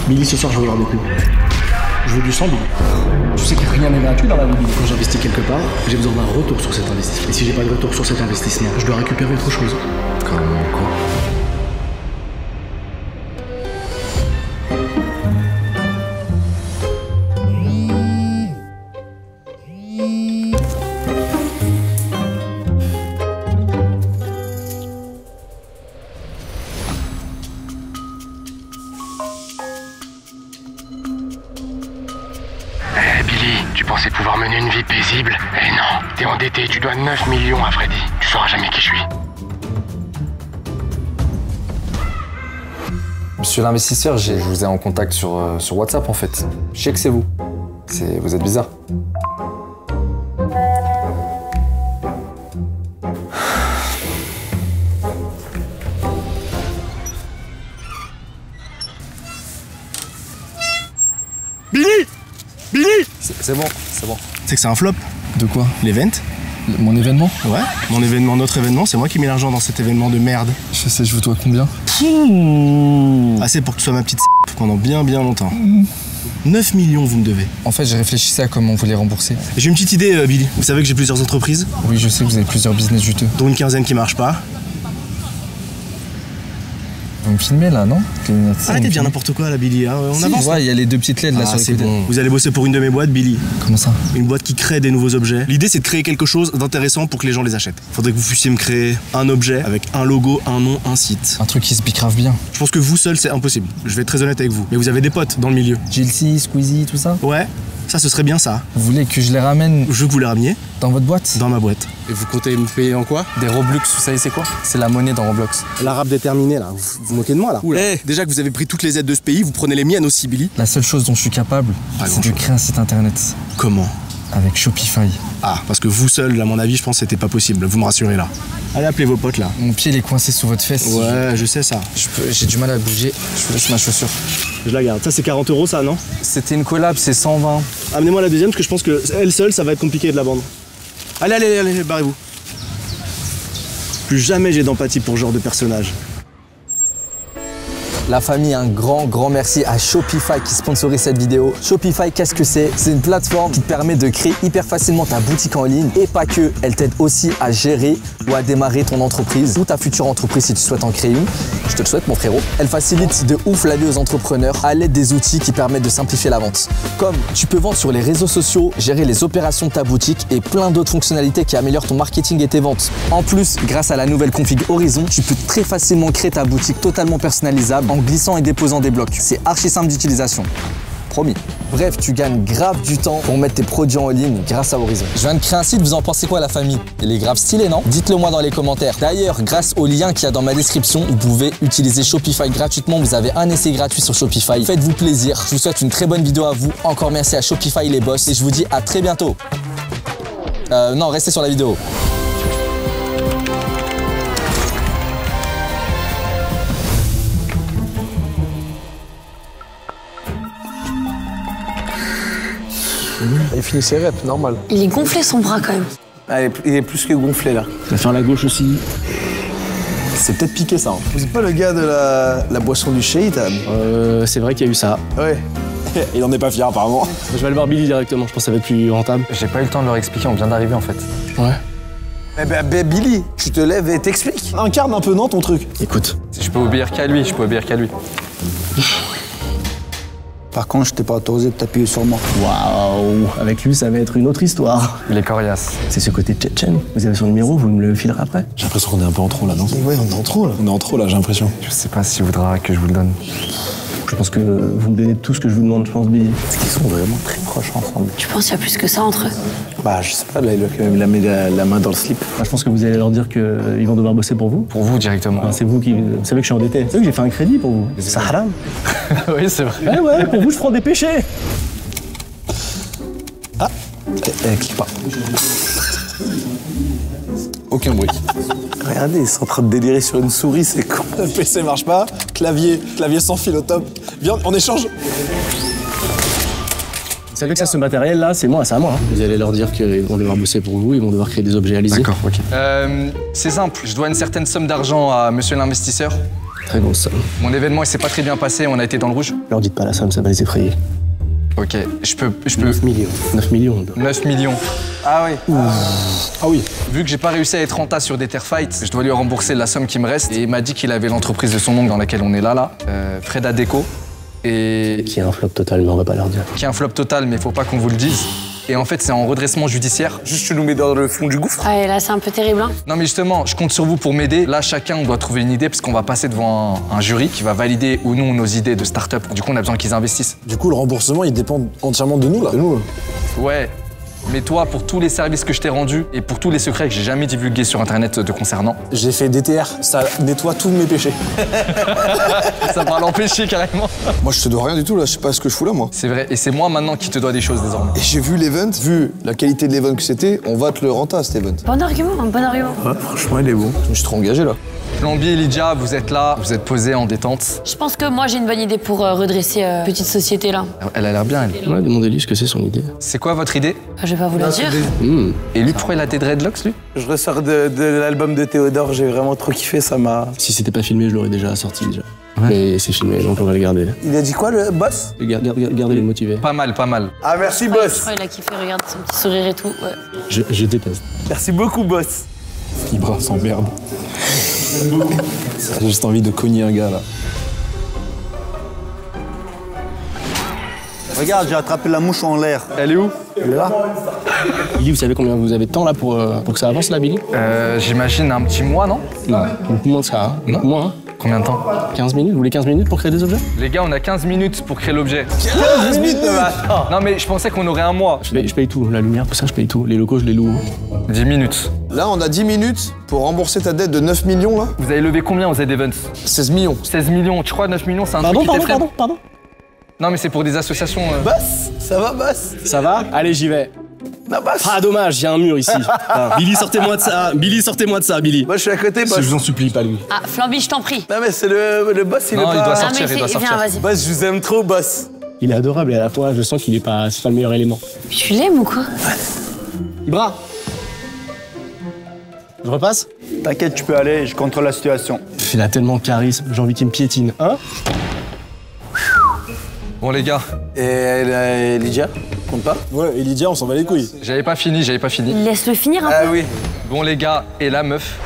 Billy, ce soir, je veux voir des coups. Je veux du 100 Billy. Tu sais que rien n'est gratuit dans la vie, Billy. Quand j'investis quelque part, j'ai besoin d'un retour sur cet investissement. Et si j'ai pas de retour sur cet investissement, je dois récupérer autre chose. Comme quoi? Billy, tu pensais pouvoir mener une vie paisible? Eh non, t'es endetté, tu dois 9 millions à Freddy. Tu sauras jamais qui je suis. Monsieur l'investisseur, je vous ai en contact sur WhatsApp en fait. Je sais que c'est vous. Vous êtes bizarre. Billy! Billy! C'est bon, c'est bon. C'est que c'est un flop. De quoi? L'event? Mon événement? Ouais, mon événement, notre événement, c'est moi qui mets l'argent dans cet événement de merde. Je sais, je vous dois combien? Assez pour que tu sois ma petite pendant bien longtemps. 9 millions vous me devez. En fait, j'ai réfléchi à comment vous les rembourser. J'ai une petite idée, Billy. Vous savez que j'ai plusieurs entreprises, Oui, je sais que vous avez plusieurs business juteux. dont une quinzaine qui marchent pas. Vous me filmez là, non? Arrêtez de dire n'importe quoi là, Billy, hein. On avance. Ouais, il y a les deux petites LED là sur Ah, le c'est côté. bon. Vous allez bosser pour une de mes boîtes, Billy. Comment ça? Une boîte qui crée des nouveaux objets. L'idée, c'est de créer quelque chose d'intéressant pour que les gens les achètent. Faudrait que vous puissiez me créer un objet avec un logo, un nom, un site. Un truc qui se bicrave bien. Je pense que vous seul, c'est impossible. Je vais être très honnête avec vous. Mais vous avez des potes dans le milieu. GLC, Squeezie, tout ça? Ouais, ça, ce serait bien ça. Vous voulez que je les ramène Je veux que vous les rameniez dans votre boîte? dans ma boîte. Et vous comptez me payer en quoi? Des Roblox, vous savez c'est quoi? C'est la monnaie dans Roblox. L'arabe déterminé, là. Vous vous moquez de moi, là. Eh, déjà que vous avez pris toutes les aides de ce pays, vous prenez les miennes aussi, Billy. La seule chose dont je suis capable, Pas c'est de grand-chose. créer un site internet Comment? avec Shopify. Ah, parce que vous seul, à mon avis, je pense que c'était pas possible. Vous me rassurez, là. Allez, appelez vos potes, là. Mon pied il est coincé sous votre fesse. Ouais, je sais ça. J'ai du mal à bouger. Je vous laisse ma chaussure. Je la garde. Ça, c'est 40 €, ça, non? C'était une collab, c'est 120. Amenez-moi la deuxième, parce que je pense que elle seule, ça va être compliqué de la vendre. Allez, barrez-vous. Plus jamais j'ai d'empathie pour ce genre de personnage. La famille, un grand merci à Shopify qui sponsorise cette vidéo. Shopify, qu'est-ce que c'est? C'est une plateforme qui te permet de créer hyper facilement ta boutique en ligne et pas que. Elle t'aide aussi à gérer ou à démarrer ton entreprise ou ta future entreprise si tu souhaites en créer une. Je te le souhaite, mon frérot. Elle facilite de ouf la vie aux entrepreneurs à l'aide des outils qui permettent de simplifier la vente. Comme tu peux vendre sur les réseaux sociaux, gérer les opérations de ta boutique et plein d'autres fonctionnalités qui améliorent ton marketing et tes ventes. En plus, grâce à la nouvelle config Horizon, tu peux très facilement créer ta boutique totalement personnalisable en glissant et déposant des blocs. C'est archi simple d'utilisation. Promis. Bref, tu gagnes grave du temps pour mettre tes produits en ligne grâce à Horizon. Je viens de créer un site, vous en pensez quoi la famille? Il est grave stylé, non? Dites-le moi dans les commentaires. D'ailleurs, grâce au lien qu'il y a dans ma description, vous pouvez utiliser Shopify gratuitement. Vous avez un essai gratuit sur Shopify. Faites-vous plaisir. Je vous souhaite une très bonne vidéo à vous. Encore merci à Shopify les boss et je vous dis à très bientôt. Non, restez sur la vidéo. Il finit ses reps, normal. Il est gonflé son bras quand même. Ah, il est plus que gonflé là. Il va faire la gauche aussi. C'est peut-être piqué ça. Vous êtes pas le gars de la boisson du Shaitan? C'est vrai qu'il y a eu ça. Ouais. Il en est pas fier apparemment. Je vais aller voir Billy directement, je pense que ça va être plus rentable. J'ai pas eu le temps de leur expliquer, on vient d'arriver en fait. Ouais. Eh ben Billy, tu te lèves et t'expliques. Incarne un peu non ton truc. Écoute. Je peux obéir qu'à lui, Par contre, je t'ai pas autorisé de t'appuyer sur moi. Waouh. Avec lui, ça va être une autre histoire. Il est coriace. C'est ce côté tchétchène. Vous avez son numéro, vous me le filerez après. J'ai l'impression qu'on est un peu en trop là, non? Ouais, on est en trop là. On est en trop là, j'ai l'impression. Je sais pas s'il voudra que je vous le donne. Je pense que vous me donnez tout ce que je vous demande, je pense, Billy. Parce qu'ils sont vraiment très proches ensemble. Tu penses qu'il y a plus que ça entre eux? Bah, je sais pas, là, il a quand même mis la main dans le slip. Moi, je pense que vous allez leur dire qu'ils vont devoir bosser pour vous. Pour vous directement. Enfin, c'est vous qui. Vous savez que je suis endetté. Vous savez que j'ai fait un crédit pour vous. C'est haram. Oui, c'est vrai. Ouais, pour vous, je prends des péchés. Ah, clique pas. Aucun bruit. Regardez, ils sont en train de délirer sur une souris, c'est con. Le PC marche pas, clavier sans fil au top. Viens, on échange. Vous savez que ça, ce matériel-là, c'est moi, c'est à moi. Vous allez leur dire qu'ils vont devoir bosser pour vous, ils vont devoir créer des objets réalisés. D'accord, ok. C'est simple, je dois une certaine somme d'argent à monsieur l'investisseur. Très grosse somme. Mon événement, il s'est pas très bien passé, on a été dans le rouge. Leur dites pas la somme, ça va les effrayer. Ok, je peux... 9 millions. 9 millions. 9 millions. Ah oui. Ah oui. Vu que j'ai pas réussi à être renta sur des terre fights, je dois lui rembourser la somme qui me reste. Et il m'a dit qu'il avait l'entreprise de son oncle dans laquelle on est là. Freda Déco. Et... Qui est un flop total, mais on va pas leur dire. Qui est un flop total, mais faut pas qu'on vous le dise. Et en fait, c'est en redressement judiciaire. Juste, tu nous mets dans le fond du gouffre. Ah, et là, c'est un peu terrible, hein. Non, mais justement, je compte sur vous pour m'aider. Là, chacun, on doit trouver une idée parce qu'on va passer devant un jury qui va valider ou non nos idées de start-up. Du coup, on a besoin qu'ils investissent. Du coup, le remboursement, il dépend entièrement de nous, là. De nous. Ouais. Mais toi, pour tous les services que je t'ai rendus et pour tous les secrets que j'ai jamais divulgués sur Internet te concernant, J'ai fait DTR, ça nettoie tous mes péchés. ça va l'empêcher carrément. Moi, je te dois rien du tout, là. Je sais pas ce que je fous là, moi. C'est vrai, et c'est moi maintenant qui te dois des choses désormais. Et j'ai vu l'event, vu la qualité de l'event que c'était, on va te le renta, cet event. Bon argument, un bon argument. Franchement, il est bon. Je me suis trop engagé, là. Plombier et Lydia, vous êtes là, vous êtes posés en détente. Je pense que moi, j'ai une bonne idée pour redresser petite société, là. Elle a l'air bien, elle. Ouais, demandez-lui ce que c'est son idée. C'est quoi votre idée? Je vais pas vous la dire. Et lui, pourquoi il a des dreadlocks, lui? Je ressors de l'album de Théodore, j'ai vraiment trop kiffé, ça m'a... Si c'était pas filmé, je l'aurais déjà sorti déjà. Mais c'est filmé, donc on va le garder. Il a dit quoi, le boss? Gardez-les motivés. Pas mal, pas mal. Ah, merci, Je boss. crois qu'il a kiffé, regarde son petit sourire et tout. Ouais. Je déteste. Merci beaucoup, boss. Ibra s'emmerde. J'ai juste envie de cogner un gars, là. Regarde, j'ai attrapé la mouche en l'air. Elle est où? Elle est là. Billy, vous savez combien vous avez de temps là pour que ça avance là, Billy? J'imagine un petit mois, non? Non, beaucoup moins que ça. Hein. Beaucoup moins. Hein. Combien de temps? 15 minutes? Vous voulez 15 minutes pour créer des objets? Les gars, on a 15 minutes pour créer l'objet. 15 minutes. Non, mais je pensais qu'on aurait un mois. Je paye tout. La lumière, tout ça, je paye tout. Les locaux, je les loue. 10 minutes. Là, on a 10 minutes pour rembourser ta dette de 9 millions, là. Vous avez levé combien aux Z-Events? 16 millions. 16 millions. Tu crois 9 millions, c'est un truc qui t'effraie? Pardon. Non, mais c'est pour des associations. Boss, ça va, boss? Ça va? Allez, j'y vais. Non, boss. Ah, dommage, il y a un mur ici. Billy, sortez-moi de ça. Billy, sortez-moi de ça, Billy. Moi, je suis à côté, boss. Je vous en supplie, pas lui. Ah, Flamby, je t'en prie. Non, mais c'est le boss, il est Non, pas... il doit Ah, sortir, mais il doit sortir. viens, vas-y. Boss, je vous aime trop, boss. Il est adorable et à la fois, je sens qu'il est pas, c'est pas le meilleur élément. Tu l'aimes ou quoi? Ibra. Je repasse? T'inquiète, tu peux aller, je contrôle la situation. Il a tellement de charisme, j'ai envie qu'il me piétine. Hein? Bon, les gars, Et Lydia, compte pas? Ouais, et Lydia, on s'en bat les couilles. j'avais pas fini. Laisse-le finir un peu. Ah oui. Bon, les gars, et la meuf.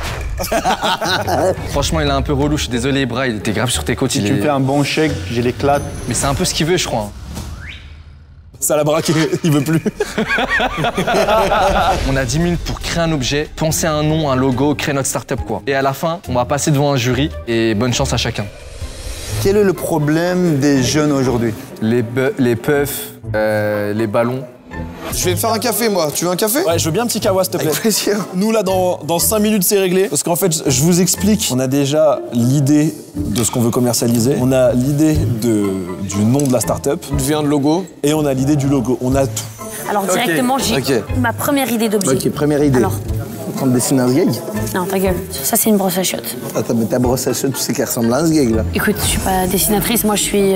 Franchement, il est un peu relou, je suis désolé, Ibra, il était grave sur tes côtes. Si tu me fais un bon chèque, j'ai l'éclate. Mais c'est un peu ce qu'il veut, je crois. Ça l'a braqué, il veut plus. On a 10 minutes pour créer un objet, penser à un nom, un logo, créer notre start-up, quoi. Et à la fin, on va passer devant un jury et bonne chance à chacun. Quel est le problème des jeunes aujourd'hui? Les puffs, les ballons. Je vais te faire un café, moi. Tu veux un café? Ouais, je veux bien un petit kawa, s'il te plaît. Avec plaisir. Nous, là, dans 5 minutes, c'est réglé. Parce qu'en fait, je vous explique. On a déjà l'idée de ce qu'on veut commercialiser. On a l'idée du nom de la start-up. Vient de logo. Et on a l'idée du logo. On a tout. Alors, directement, j'ai ok. ma première idée d'objet. Ok, première idée. Alors, On te dessine un sgeg? non, ta gueule. Ça, c'est une brosse à chiottes. Attends, mais ta brosse à chiottes, tu sais qu'elle ressemble à un sgeg, là. Écoute, je suis pas dessinatrice, moi, je suis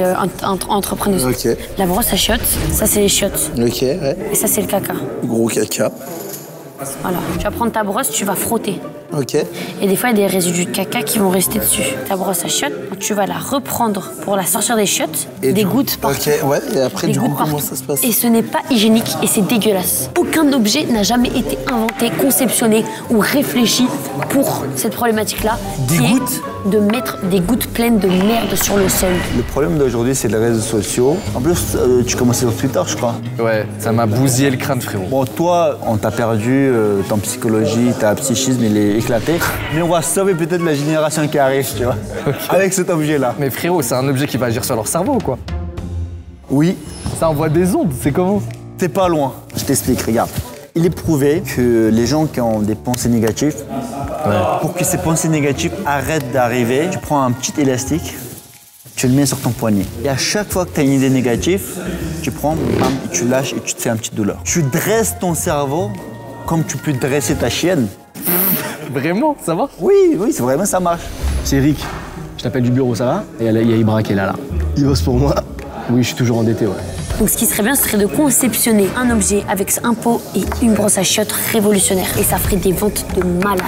entrepreneuse. Ok. La brosse à chiottes, ça, c'est les chiottes. Ok, ouais. Et ça, c'est le caca. Gros caca. Voilà. Tu vas prendre ta brosse, tu vas frotter. Ok. Et des fois, il y a des résidus de caca qui vont rester dessus. Ta brosse à chiottes, tu vas la reprendre pour la sortir des chiottes, des gouttes partout. Ok, ouais. Et après, Des du coup, gouttes comment partout. ça se passe? Et ce n'est pas hygiénique et c'est dégueulasse. Aucun objet n'a jamais été inventé, conceptionné ou réfléchi pour cette problématique-là. Des qui est gouttes de mettre des gouttes pleines de merde sur le sol. Le problème d'aujourd'hui, c'est les réseaux sociaux. En plus, tu commençais sur Twitter, je crois. Ouais, ça m'a bousillé le crâne, frérot. Bon, toi, on t'a perdu, ton psychologie, ta psychisme, il est éclaté. Mais on va sauver peut-être la génération qui arrive, tu vois, avec cet objet-là. Mais frérot, c'est un objet qui va agir sur leur cerveau, quoi. Oui, Ça envoie des ondes, c'est comment? t'es pas loin. Je t'explique, regarde. Il est prouvé que les gens qui ont des pensées négatives, pour que ces pensées négatives arrêtent d'arriver, tu prends un petit élastique, tu le mets sur ton poignet. Et à chaque fois que tu as une idée négative, tu prends, bam, et tu lâches et tu te fais une petite douleur. Tu dresses ton cerveau comme tu peux dresser ta chienne. Vraiment, ça va? Oui, c'est vraiment, ça marche. C'est Eric. Je t'appelle du bureau, ça va? Et il y a Ibra qui est là. Il bosse pour moi. Oui, je suis toujours endetté, ouais. Donc ce qui serait bien, ce serait de conceptionner un objet avec un pot et une brosse à chiottes révolutionnaire. Et ça ferait des ventes de malades.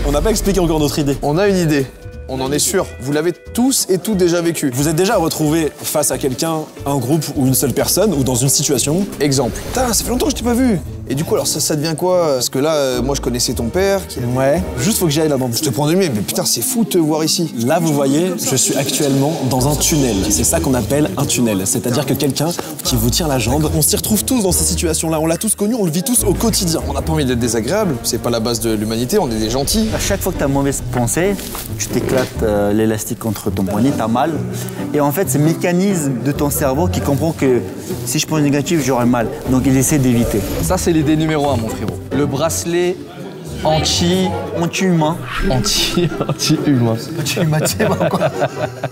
On n'a pas expliqué encore notre idée. On a une idée. On en est sûr. Vous l'avez tous et toutes déjà vécu. Vous êtes déjà retrouvé face à quelqu'un, un groupe ou une seule personne, ou dans une situation. Exemple. Putain, ça fait longtemps que je t'ai pas vu. Et du coup, alors ça devient quoi? Parce que là, moi, je connaissais ton père. Ouais. Juste faut que j'aille là-dedans. Je te prends de mieux, mais putain, c'est fou de te voir ici. Là, vous voyez, je suis actuellement dans un tunnel. C'est ça qu'on appelle un tunnel. C'est-à-dire que quelqu'un qui vous tire la jambe. On s'y retrouve tous dans ces situations-là. On l'a tous connu, on le vit tous au quotidien. On n'a pas envie d'être désagréable. C'est pas la base de l'humanité. On est des gentils. À chaque fois que tu as mauvaise pensée, tu t'éclates l'élastique contre ton poignet, t'as mal. Et en fait, c'est le mécanisme de ton cerveau qui comprend que si je pense négatif, j'aurai mal. Donc il essaie d'éviter. Ça, c'est l'idée numéro 1, mon frérot. Le bracelet Anti-humain. Anti-humain. Anti-humain, quoi.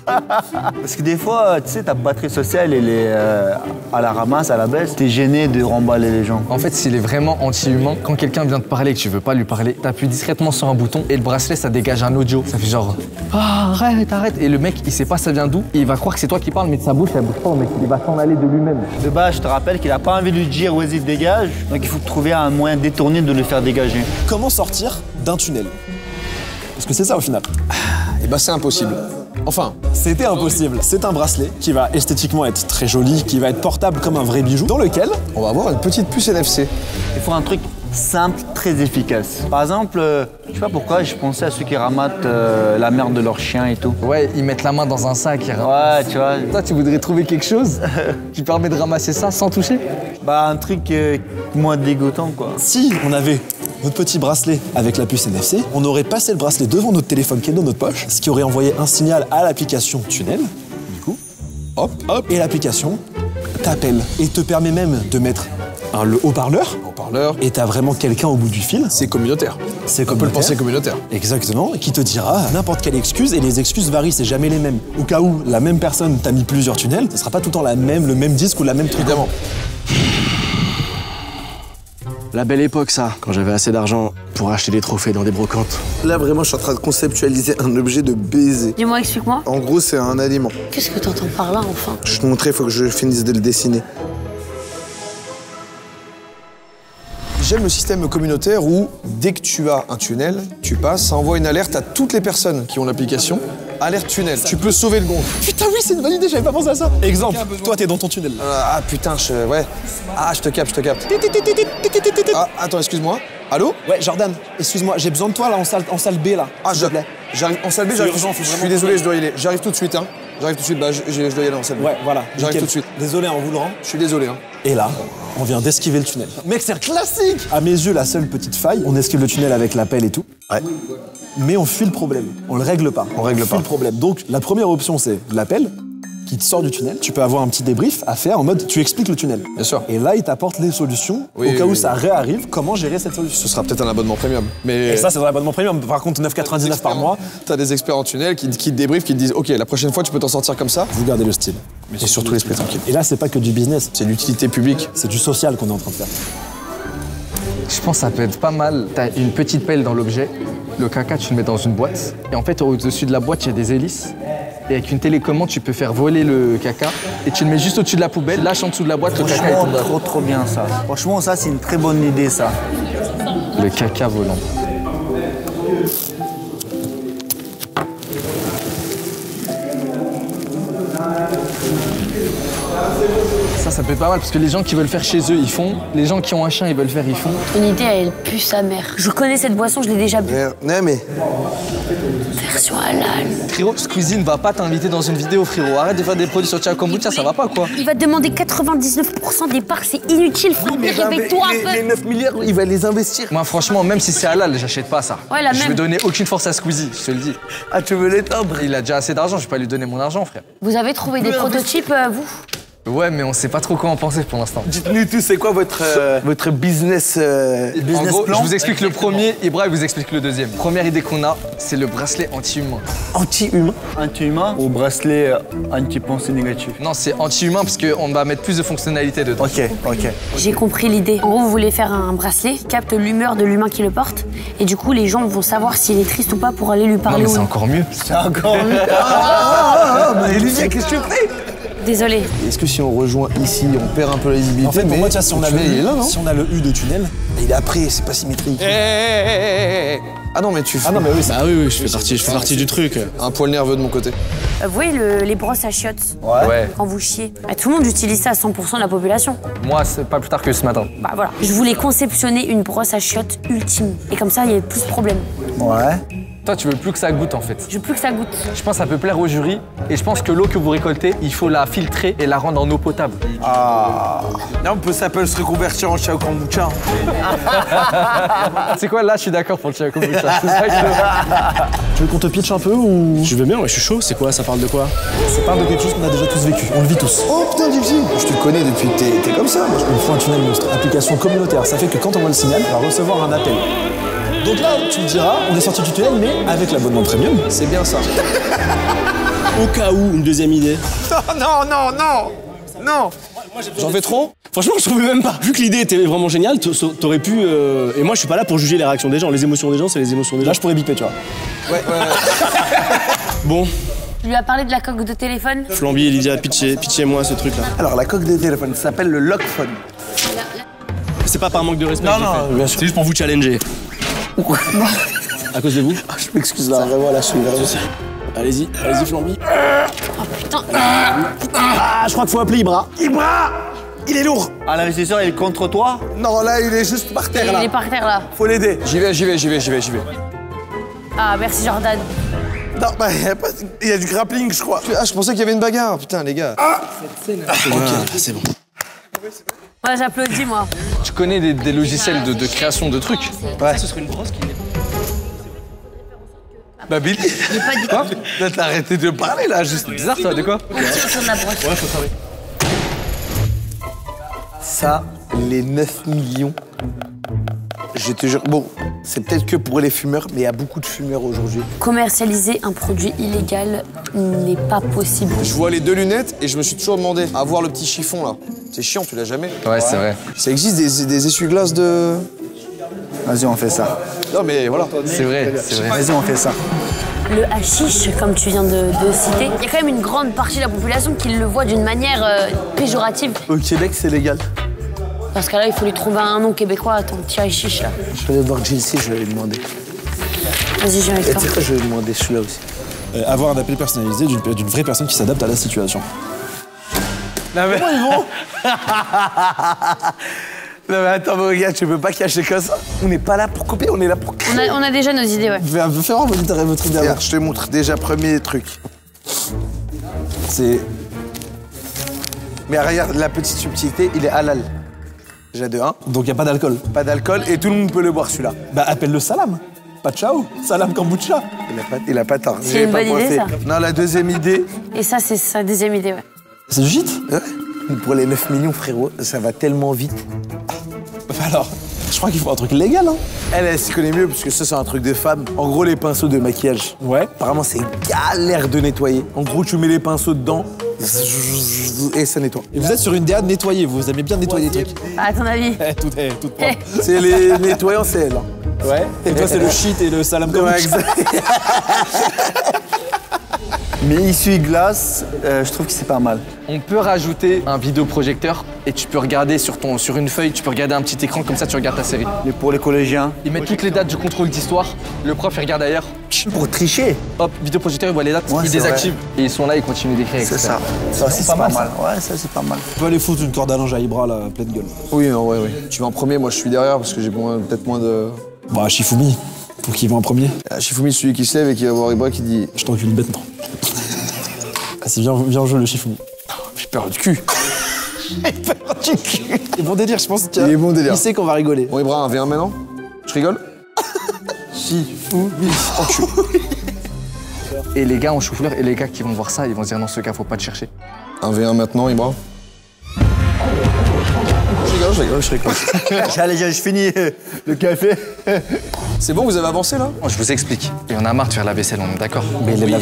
Parce que des fois, tu sais, ta batterie sociale, elle est à la ramasse, à la baisse. T'es gêné de remballer les gens. En fait, s'il est vraiment anti-humain, quand quelqu'un vient te parler et que tu veux pas lui parler, t'appuies discrètement sur un bouton et le bracelet, ça dégage un audio. Ça fait genre ah, arrête. Et le mec, il sait pas ça vient d'où. Il va croire que c'est toi qui parles, mais de sa bouche, elle bouge pas, mec. Il va s'en aller de lui-même. De base, je te rappelle qu'il a pas envie de lui dire vas-y, dégage. Donc il faut trouver un moyen détourné de le faire dégager. Comment sortir d'un tunnel? Parce que c'est ça au final. Et bah, c'est impossible. Enfin, C'était impossible. C'est un bracelet qui va esthétiquement être très joli, qui va être portable comme un vrai bijou, dans lequel on va avoir une petite puce NFC. Il faut un truc simple, très efficace. Par exemple, je sais pas pourquoi, je pensais à ceux qui ramassent la merde de leur chien et tout. Ouais, ils mettent la main dans un sac. Ouais, tu vois. Toi, tu voudrais trouver quelque chose qui permet de ramasser ça sans toucher? Bah, un truc moins dégoûtant, quoi. si on avait notre petit bracelet avec la puce NFC, on aurait passé le bracelet devant notre téléphone qui est dans notre poche, ce qui aurait envoyé un signal à l'application Tunnel, du coup, hop, et l'application t'appelle et te permet même de mettre le haut-parleur, et t'as vraiment quelqu'un au bout du fil. C'est communautaire. C'est On peut le penser communautaire. Exactement, qui te dira n'importe quelle excuse, et les excuses varient, c'est jamais les mêmes. Au cas où la même personne t'a mis plusieurs tunnels, ce sera pas tout le temps le même disque ou la même truc. Évidemment. La belle époque, ça, quand j'avais assez d'argent pour acheter des trophées dans des brocantes. Là, vraiment, je suis en train de conceptualiser un objet de baiser. Dis-moi, explique-moi. En gros, c'est un aliment. Qu'est-ce que t'entends par là, enfin? Je vais te montrer, il faut que je finisse de le dessiner. J'aime le système communautaire où, dès que tu as un tunnel, tu passes, ça envoie une alerte à toutes les personnes qui ont l'application. Alerte tunnel. Tu peux sauver le gong. Putain, oui, c'est une bonne idée, j'avais pas pensé à ça. Exemple, toi, t'es dans ton tunnel. Ah putain, ouais. Ah, je te capte. Ah, attends, excuse-moi. Allô? Ouais, Jordan, excuse-moi, j'ai besoin de toi là en salle B là. Ah, s'il te plaît. j'arrive en salle B, C'est j'arrive. urgent, faut Je vraiment suis désolé, je dois y aller. J'arrive tout de suite, hein. J'arrive tout de suite, bah, je dois y aller en salle B. Ouais, voilà. J'arrive nickel. tout de suite. Désolé, on vous le rend. Je suis désolé, hein. Et là, on vient d'esquiver le tunnel. Mec, c'est un classique. À mes yeux, la seule petite faille, on esquive le tunnel avec la pelle et tout. Ouais. Mais on fuit le problème. On le règle pas. On règle fuit pas. le problème. Donc, la première option, c'est la pelle qui te sort du tunnel. Tu peux avoir un petit débrief à faire en mode tu expliques le tunnel. Bien sûr. Et là, il t'apporte les solutions Oui, au cas où oui. ça réarrive, comment gérer cette solution. Ce sera peut-être un abonnement premium. Mais Et ça, c'est dans l'abonnement premium. Par contre, 9,99 par mois, T'as des experts en tunnel qui te débriefent, qui te disent ok, la prochaine fois tu peux t'en sortir comme ça. vous gardez le style. Et surtout l'esprit tranquille. Et là, c'est pas que du business, C'est l'utilité publique. c'est du social qu'on est en train de faire. Je pense que ça peut être pas mal. T'as une petite pelle dans l'objet. Le caca, tu le mets dans une boîte. Et en fait, au-dessus de la boîte, il y a des hélices. Et avec une télécommande, tu peux faire voler le caca. Et tu le mets juste au-dessus de la poubelle. Lâche en dessous de la boîte, le caca est Franchement, tombé. trop bien ça. Franchement, ça, c'est une très bonne idée, ça. Le caca volant. Ça peut être pas mal parce que les gens qui veulent faire chez eux, ils font. Les gens qui ont un chien, ils veulent faire, ils font. Ton idée, elle pue sa mère. Je connais cette boisson, je l'ai déjà bu. Non, mais Version halal. Frérot, Squeezie ne va pas t'inviter dans une vidéo, frérot. Arrête de faire des produits sur Tia Kombucha, ça va pas quoi. Il va te demander 99% des parts, c'est inutile, frère. Réveille-toi un peu. les 9 milliards, il va les investir. Moi, franchement, même si c'est halal, j'achète pas ça. Ouais, la Je même. vais donner aucune force à Squeezie, je te le dis. Ah, tu veux l'éteindre? Il a déjà assez d'argent, je vais pas lui donner mon argent, frère. Vous avez trouvé des prototypes, vous? Ouais, mais on sait pas trop quoi en penser pour l'instant. Dites-nous tout, c'est quoi votre business En gros, plan. je vous explique le premier, Ibra il vous explique le deuxième. Première idée qu'on a, c'est le bracelet anti-humain. anti-humain? Anti-humain ou bracelet anti-pensée négative? Non, c'est anti-humain parce qu'on va mettre plus de fonctionnalités dedans. Ok. J'ai compris l'idée. En gros, vous voulez faire un bracelet qui capte l'humeur de l'humain qui le porte. Et du coup, les gens vont savoir s'il est triste ou pas pour aller lui Non, parler mais ou c'est non. encore mieux. C'est encore mieux. Mais Olivier, qu'est-ce que tu fais? Désolée. Est-ce que si on rejoint ici, on perd un peu la visibilité? En fait, pour moi, tu vois, si on a il est là, non? le U de tunnel, Il est après, c'est pas symétrique. Ah non, mais tu fais... Ah non, mais oui, Bah oui, je fais partie du truc. Un poil nerveux de mon côté. Vous voyez les brosses à chiottes Ouais. quand vous chiez? Bah, tout le monde utilise ça à 100% de la population. Moi, c'est pas plus tard que ce matin. Bah voilà. Je voulais conceptionner une brosse à chiottes ultime. Et comme ça, il y a plus de problème. Ouais. Toi, tu veux plus que ça goûte en fait. Je veux plus que ça goûte. Je pense que ça peut plaire au jury et je pense que l'eau que vous récoltez, il faut la filtrer et la rendre en eau potable. Ah. Là, ça peut se reconvertir en chai au kombucha. C'est quoi, là, je suis d'accord pour le chai au kombucha. C'est ça que... Tu veux qu'on te pitch un peu ou... Je veux bien, ouais, je suis chaud. C'est quoi? Ça parle de quoi? Ça parle de quelque chose qu'on a déjà tous vécu. On le vit tous. Oh putain, Gypsy, je te connais depuis que t'es comme ça. Il faut un tunnel monstre. Application communautaire. Ça fait que quand on voit le signal, on va recevoir un appel. Donc là, tu me diras, on est sorti du tunnel, mais avec l'abonnement premium. C'est bien ça. Au cas où, une deuxième idée. Non. J'en fais trop? Franchement, je trouvais même pas. Vu que l'idée était vraiment géniale, t'aurais pu. Et moi, je suis pas là pour juger les réactions des gens. Les émotions des gens, c'est les émotions des gens. Là, je pourrais biper, tu vois. Ouais. Bon, Tu lui as parlé de la coque de téléphone? Flamby et Lydia, pitchez-moi ce truc-là. Alors, la coque de téléphone s'appelle le lockphone. C'est pas par manque de respect. Non, que j'ai non, fait. bien sûr. C'est juste pour vous challenger. À cause de vous? Je m'excuse là, vraiment, là, je suis vraiment... Allez-y, Flamby. Oh putain. Ah, je crois qu'il faut appeler Ibra. Ibra, il est lourd. Ah, l'investisseur, il est contre toi? Non, là, il est juste par terre, Il là. est par terre là. Faut l'aider. J'y vais. Ah, merci Jordan. Non, bah, il y a du grappling, je crois. Ah, je pensais qu'il y avait une bagarre. Putain, les gars. C'est bon. Ouais, j'applaudis moi. Tu connais des logiciels de création de trucs? Ouais. Ce serait une brosse qui n'est Bah, Billy. Quoi? T'as arrêté de parler, là, juste. Bizarre, ça, de quoi? On tire sur de la brosse. Ouais, faut travailler. Ça, les 9 millions, je te jure, bon, c'est peut-être que pour les fumeurs, mais il y a beaucoup de fumeurs aujourd'hui. Commercialiser un produit illégal n'est pas possible. Je vois les deux lunettes et je me suis toujours demandé, à voir le petit chiffon là. C'est chiant, tu l'as jamais? Ouais, c'est vrai. Ça existe des essuie-glaces de... Vas-y, on fait ça. Non mais voilà. C'est vrai. Vas-y, on fait ça. Le hashish, comme tu viens de citer, il y a quand même une grande partie de la population qui le voit d'une manière péjorative. Au Québec, c'est légal. Parce que là, il faut lui trouver un nom québécois, ton petit hashish là. Je vais aller voir JC, je vais lui demander. Vas-y, j'ai avec Et toi. tu sais quoi, je vais lui demander celui-là aussi. Avoir un appel personnalisé d'une vraie personne qui s'adapte à la situation. Non mais... Non mais attends, mais regarde, tu peux pas cacher comme ça. On n'est pas là pour copier, on est là pour... On a déjà nos idées, ouais. Fais voir votre idée. Regarde, je te montre déjà premier truc. C'est... Mais regarde, la petite subtilité, il est halal. Déjà de 1. Donc il n'y a pas d'alcool. Pas d'alcool et tout le monde peut le boire celui-là. Bah appelle le salam. Pas de ciao. Salam kombucha. Il a pas tort. C'est J'y ai une pas bonne idée, pensé. ça. Non, la deuxième idée, Et ça, c'est sa deuxième idée, ouais. C'est du gîte? ouais, pour les 9 millions, frérot, ça va tellement vite. Bah alors, je crois qu'il faut un truc légal, hein. Elle s'y connaît mieux parce que ça, c'est un truc de femme. En gros, les pinceaux de maquillage. Ouais. Apparemment, c'est galère de nettoyer. En gros, tu mets les pinceaux dedans et ça nettoie. Et vous êtes sur une DA nettoyée, vous aimez bien nettoyer les trucs. À ton avis? Tout propre. C'est les nettoyants, c'est elle. Hein. Ouais. Et toi, c'est le shit et le salam Ouais, kombucha. exact. Mais essuie-glace, je trouve que c'est pas mal. On peut rajouter un vidéoprojecteur et tu peux regarder sur une feuille, tu peux regarder un petit écran, comme ça tu regardes ta série. Mais pour les collégiens, Ils mettent toutes les dates du contrôle d'histoire, le prof il regarde ailleurs, pour tricher, hop, vidéoprojecteur il voit les dates, Ouais, il c'est désactive et ils sont là, ils continuent d'écrire, c'est etc. ça. Ça aussi, c'est pas mal. Ouais, ça, c'est pas mal. Tu peux aller foutre une corde à linge à Ibra, là, pleine gueule. Oui, non, ouais. Tu vas en premier, moi je suis derrière parce que j'ai peut-être moins de... Bah, Shifumi, pour qu'il va en premier. Shifumi, celui qui se lève et qui va voir Ibra qui dit... Je t'encule bête, non. Ah, c'est bien joué, le Shifumi. J'ai peur du cul. Et bon délire, je pense. Il est bon délire. Il sait qu'on va rigoler. Bon, Ibra, un V1 maintenant? Je rigole? Shifumi. Et les gars en chou-fleur et les gars qui vont voir ça, ils vont se dire non, ce gars faut pas te chercher. Un V1 maintenant, Ibra? Je rigole. Allez, je finis le café. C'est bon, vous avez avancé là? Je vous explique. Et on a marre de faire la vaisselle, on est d'accord. Mais la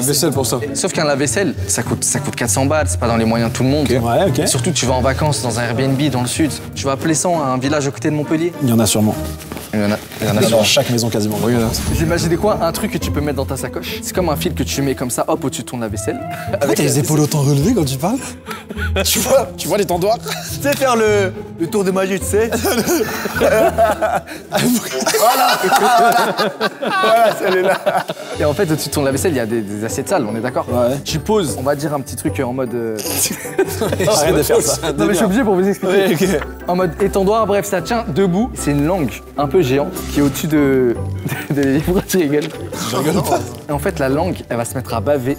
vaisselle pour ça. Sauf qu'un lave-vaisselle, ça coûte 400 balles, c'est pas dans les moyens de tout le monde. Ouais, ok. Et surtout, tu vas en vacances dans un Airbnb dans le sud. Tu vas à Plessan, un village à côté de Montpellier. Il y en a sûrement. Il y en a Dans sur chaque maison quasiment. Oui, il y en a. Vous imaginez quoi? Un truc que tu peux mettre dans ta sacoche. C'est comme un fil que tu mets comme ça, hop, au-dessus de ton lave-vaisselle. Pourquoi t'as les épaules autant relevées quand tu parles? Tu vois les tendoirs? Tu sais faire le tour de magie, tu sais. Voilà, celle-là. Et en fait, au-dessus de ton lave-vaisselle, il y a des assiettes sales, on est d'accord? Ouais. Tu poses, on va dire un petit truc en mode. Arrête de faire ça. Non mais je suis obligé pour vous expliquer. Oui, ok. En mode étendoir, bref, ça tient debout. C'est une langue un peu géante qui est au-dessus de pourquoi tu rigoles? Je rigole pas. Et en fait, la langue, elle va se mettre à baver.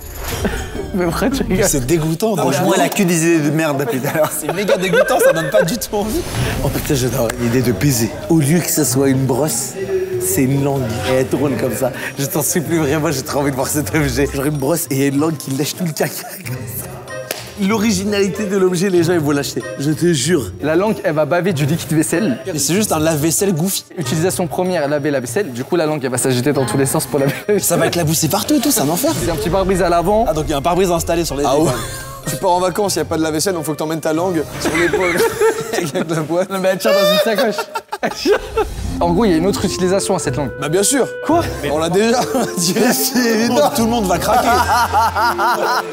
Mais pourquoi tu rigoles? C'est dégoûtant. Franchement, elle a que des idées de merde depuis tout à l'heure. C'est méga dégoûtant, ça donne pas du tout envie. Oh putain, j'adore l'idée de baiser. Au lieu que ce soit une brosse, c'est une langue. Et elle tourne comme ça. Je t'en supplie vraiment, j'ai trop envie de voir cet objet. Genre une brosse et il y a une langue qui lèche tout le caca comme ça. L'originalité de l'objet, les gens, ils vont l'acheter. Je te jure. La langue, elle va baver du liquide vaisselle. Et c'est juste un lave-vaisselle goofy. Utilisation première, laver la vaisselle. Du coup, la langue, elle va s'agiter dans tous les sens pour laver. Ça va éclabousser partout et tout, c'est un enfer. C'est un petit pare-brise à l'avant. Ah, donc il y a un pare-brise installé sur les Ah ouais. épaules. Tu pars en vacances, il n'y a pas de lave-vaisselle, donc faut que t'emmènes ta langue sur l'épaule avec la boîte. Non mais elle tient dans une sacoche. En gros, il y a une autre utilisation à cette langue. Bah bien sûr. Quoi? On l'a déjà. Tout le monde va craquer.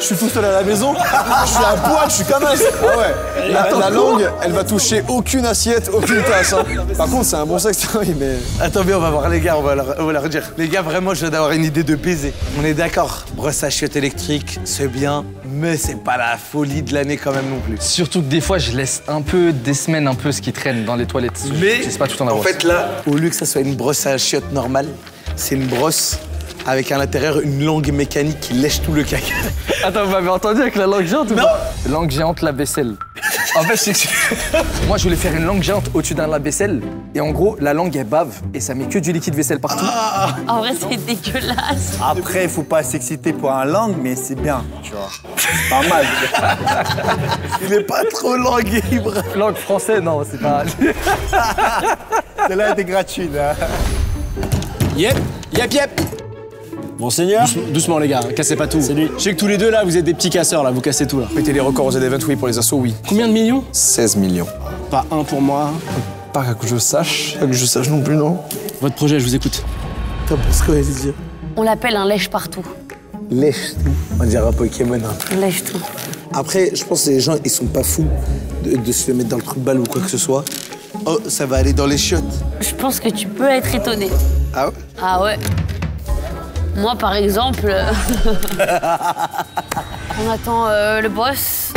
Je suis tout seul à la maison. Je suis à poil, je suis comme un. Ah ouais. La langue, elle va toucher aucune assiette, aucune tasse. Hein. Par contre, c'est un bon sexe, oui, mais. Attends, bien, on va voir les gars, on va leur dire. Les gars, vraiment, je viens d'avoir une idée de baiser. On est d'accord. Brosse à chiottes électrique, c'est bien, mais c'est pas la folie de l'année quand même non plus. Surtout que des fois, je laisse un peu, des semaines, un peu ce qui traîne dans les toilettes. Mais Je sais pas tout en en avoir. fait là, au lieu que ça soit une brosse à chiottes normale, c'est une brosse avec à l'intérieur une langue mécanique qui lèche tout le caca. Attends, vous m'avez entendu avec la langue géante ou pas? Langue géante, lave-vaisselle. En fait, c'est que moi, je voulais faire une langue géante au-dessus d'un lave-vaisselle. Et en gros, la langue, elle bave et ça met que du liquide vaisselle partout. En vrai, c'est dégueulasse. Après, il faut pas s'exciter pour un langue, mais c'est bien, tu vois. C'est pas mal. Il est pas trop langue libre. Langue française, non, c'est pas. Celle-là était gratuite, là. Yep, yep, yep. Monseigneur. Doucement les gars, cassez pas tout. C'est lui. Je sais que tous les deux là, vous êtes des petits casseurs là, vous cassez tout là. Mettez les records aux Z-Event, oui, pour les assos, oui. Combien de millions? 16 millions. Pas un pour moi. Pas que je sache. Pas que je sache non plus, non. Votre projet, je vous écoute. T'en penses quoi, Elisa? On l'appelle un lèche partout. Lèche tout. On dirait un Pokémon. Hein. On lèche tout. Après, je pense que les gens, ils sont pas fous de se mettre dans le trou de balle ou quoi que ce soit. Oh, ça va aller dans les chiottes. Je pense que tu peux être étonné. Ah ouais? Ah ouais. Moi, par exemple, on attend le boss.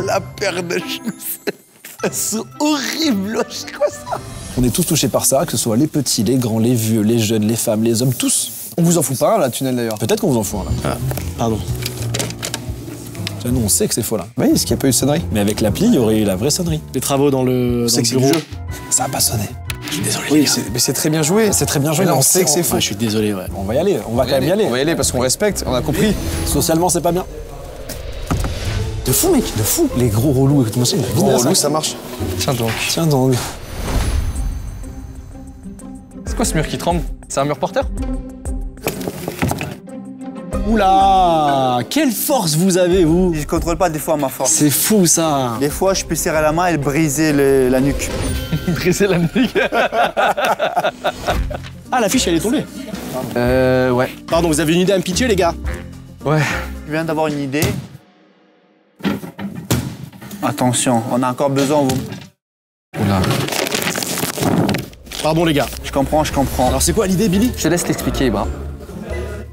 La paire de chaussettes. Elles sont horribles. C'est quoi ça? On est tous touchés par ça, que ce soit les petits, les grands, les vieux, les jeunes, les femmes, les hommes, tous. On vous en fout pas un, là, tunnel d'ailleurs. Peut-être qu'on vous en fout un là. Pardon. Nous, on sait que c'est faux là. Oui, est-ce qu'il n'y a pas eu de sonnerie? Mais avec l'appli, il y aurait eu la vraie sonnerie. Les travaux dans le C'est que c'est bureau. du jeu. Ça a pas sonné. Je suis désolé. Oui, mais c'est très bien joué. C'est très bien joué, Mais là, mais on sait que c'est faux. Ouais, je suis désolé, ouais. On va y aller, on va quand même y aller. On va y aller parce qu'on respecte, on a compris. Socialement, c'est pas bien. De fou, mec, de fou. Les gros relous et tout machin. Gros relou, ça marche. Tiens donc. Tiens donc. C'est quoi ce mur qui tremble? C'est un mur porteur? Oula, quelle force vous avez, vous. Je contrôle pas des fois ma force. C'est fou, ça. Des fois, je peux serrer la main et briser la nuque. Briser la nuque. Ah, la fiche, elle est tombée. Ouais. Pardon, vous avez une idée à me pitcher, les gars? Ouais. Je viens d'avoir une idée. Attention, on a encore besoin, vous. Oula. Pardon, les gars. Je comprends, je comprends. Alors, c'est quoi l'idée, Billy? Je te laisse t'expliquer, Ibra.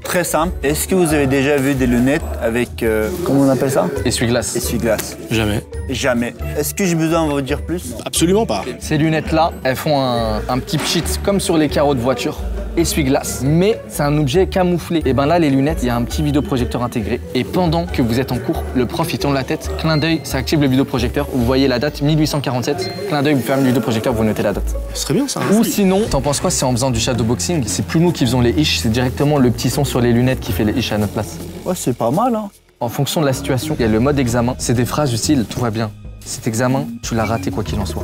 Très simple. Est-ce que vous avez déjà vu des lunettes avec, comment on appelle ça? Essuie-glace. Essuie-glace. Jamais. Jamais. Est-ce que j'ai besoin de vous dire plus? Absolument pas. Ces lunettes-là, elles font un petit pchit comme sur les carreaux de voiture. Essuie-glace. Mais c'est un objet camouflé. Et ben là, les lunettes, il y a un petit vidéoprojecteur intégré. Et pendant que vous êtes en cours, le prof, il tourne la tête. Clin d'œil, ça active le vidéoprojecteur. Vous voyez la date 1847. Clin d'œil, vous fermez le vidéoprojecteur, vous notez la date. Ce serait bien, ça. Ou sinon, t'en penses quoi, c'est en faisant du shadowboxing? C'est plus nous qui faisons les ish, c'est directement le petit son sur les lunettes qui fait les ish à notre place. Ouais, c'est pas mal, hein. En fonction de la situation, il y a le mode examen. C'est des phrases du style, tout va bien. Cet examen, tu l'as raté quoi qu'il en soit.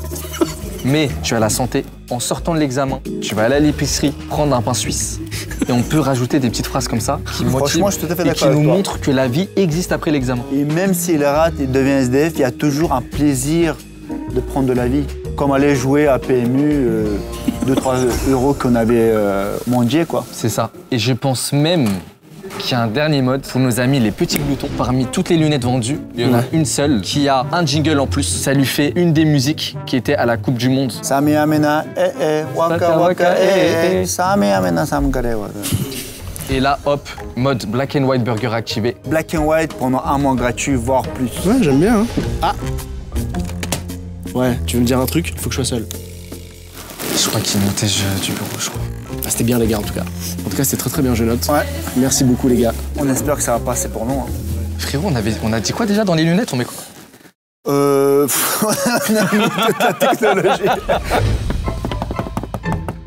Mais tu as la santé. En sortant de l'examen, tu vas aller à l'épicerie prendre un pain suisse. Et on peut rajouter des petites phrases comme ça qui motivent Franchement, je suis tout à fait et qui d'accord nous avec toi. montrent que la vie existe après l'examen. Et même s'il rate et devient SDF, il y a toujours un plaisir de prendre de la vie. Comme aller jouer à PMU, 2-3 euros qu'on avait mendié, quoi. C'est ça. Et je pense même qu'il y a un dernier mode pour nos amis les petits gloutons. Parmi toutes les lunettes vendues, il y en a une seule qui a un jingle en plus. Ça lui fait une des musiques qui était à la Coupe du Monde. Sami amena, waka waka, Sami amena, samkare waka. Et là, hop, mode Black and White Burger activé. Black and White pendant un mois gratuit, voire plus. Ouais, j'aime bien. Hein. Ah. Ouais, tu veux me dire un truc? Il faut que je sois seul. Je crois qu'il notait du bureau, je crois. Ah, c'était bien les gars en tout cas. En tout cas, c'était très bien, je note. Ouais. Merci beaucoup les gars. On espère que ça va passer pour nous. Hein. Frérot, on a dit quoi déjà dans les lunettes? On met quoi? On a mis toute la technologie.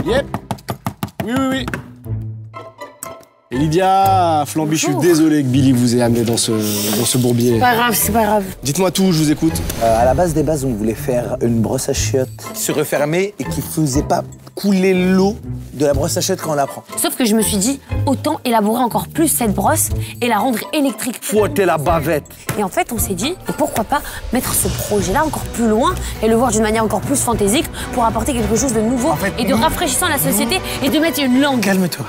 Yep. Oui. Et Lydia, Flamby, je suis désolé que Billy vous ait amené dans ce bourbier. C'est pas grave. Dites-moi tout, je vous écoute. À la base des bases, on voulait faire une brosse à chiottes qui se refermait et qui faisait pas couler l'eau de la brosse à chiottes quand on la prend. Sauf que je me suis dit, autant élaborer encore plus cette brosse et la rendre électrique. Fouetter la bavette. Et en fait, on s'est dit, et pourquoi pas mettre ce projet-là encore plus loin et le voir d'une manière encore plus fantaisique pour apporter quelque chose de nouveau et de rafraîchissant à la société et de mettre une langue. Calme-toi.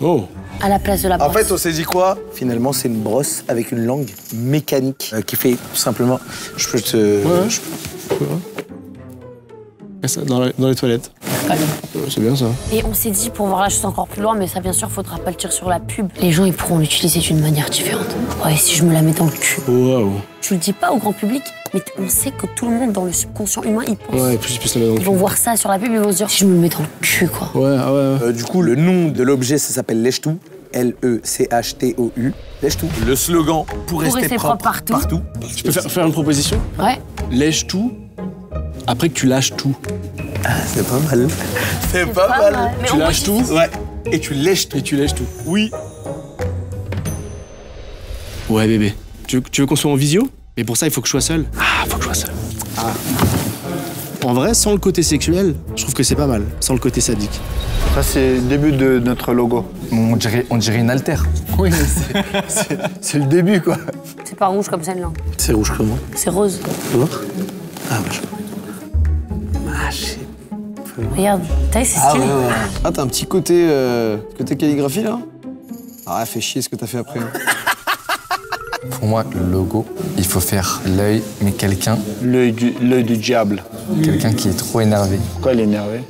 Oh. À la place de la brosse. En fait, on s'est dit quoi? Finalement, c'est une brosse avec une langue mécanique qui fait tout simplement. Je peux te. Ouais. Ça, dans les toilettes. C'est bien ça. Et on s'est dit, pour voir la chose encore plus loin, mais ça, bien sûr, faudra pas le tirer sur la pub. Les gens, ils pourront l'utiliser d'une manière différente. Ouais, si je me la mets dans le cul. Waouh. Tu le dis pas au grand public, mais on sait que tout le monde dans le subconscient humain, il pense. Ouais, plus la mettre dans le Ils vont voir ça sur la pub, ils vont se dire, si je me le mets dans le cul, quoi. Ouais. Du coup, le nom de l'objet, ça s'appelle Lèche-Tout. L-E-C-H-T-O-U. Lèche-Tout. Le slogan pour rester propre partout. Je peux faire une proposition? Ouais. Lèche tout, après que tu lâches tout. Ah, c'est pas mal. C'est pas mal. Mais Tu on lâches tout? Ouais. Et tu lèches tout. Et tu lèches tout. Oui. Ouais, bébé. Tu veux qu'on soit en visio? Mais pour ça, il faut que je sois seul. Ah, faut que je sois seul. Ah. En vrai, sans le côté sexuel, je trouve que c'est pas mal. Sans le côté sadique. Ça, c'est le début de notre logo. On dirait une altère. Oui, mais c'est le début, quoi. C'est pas rouge comme ça, une langue. C'est rouge comment? C'est rose. Tu vois? Ah, bah, Regarde, t'as vu, c'est stylé. Ah, t'as un petit côté calligraphie là? Ah, fais chier ce que t'as fait après. Pour moi, le logo, il faut faire l'œil, mais L'œil du diable. quelqu'un qui est trop énervé. Pourquoi il est énervé?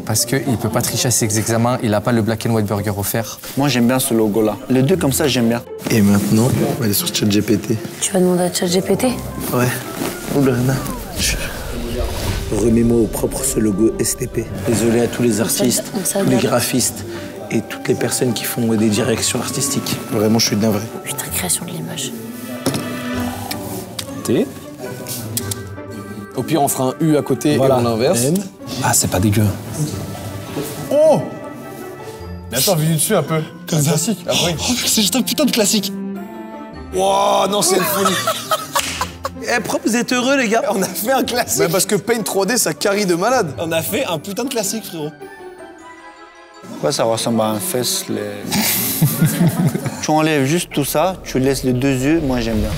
Parce qu'il peut pas tricher à ses examens, il a pas le Black and White Burger offert. Moi, j'aime bien ce logo-là. Les deux comme ça, j'aime bien. Et maintenant, on va aller sur ChatGPT. Tu vas demander à ChatGPT? Ouais. Oulala. Remets-moi au propre ce logo STP. Désolé à tous les artistes, tous les graphistes et toutes les personnes qui font des directions artistiques. Vraiment, je suis navré. Putain, création de l'image. T. Au pire, on fera un U à côté et on l'inverse. N. Ah, c'est pas dégueu. Oh! Mais attends, vu du dessus un peu. C'est un classique. Après. Oh, c'est juste un putain de classique. Wow, non, c'est une folie. Eh, pourquoi vous êtes heureux, les gars? On a fait un classique. Parce que Paint 3D, ça carie de malade. On a fait un putain de classique, frérot. Pourquoi ça ressemble à un fesse, Tu enlèves juste tout ça, tu laisses les deux yeux, moi j'aime bien.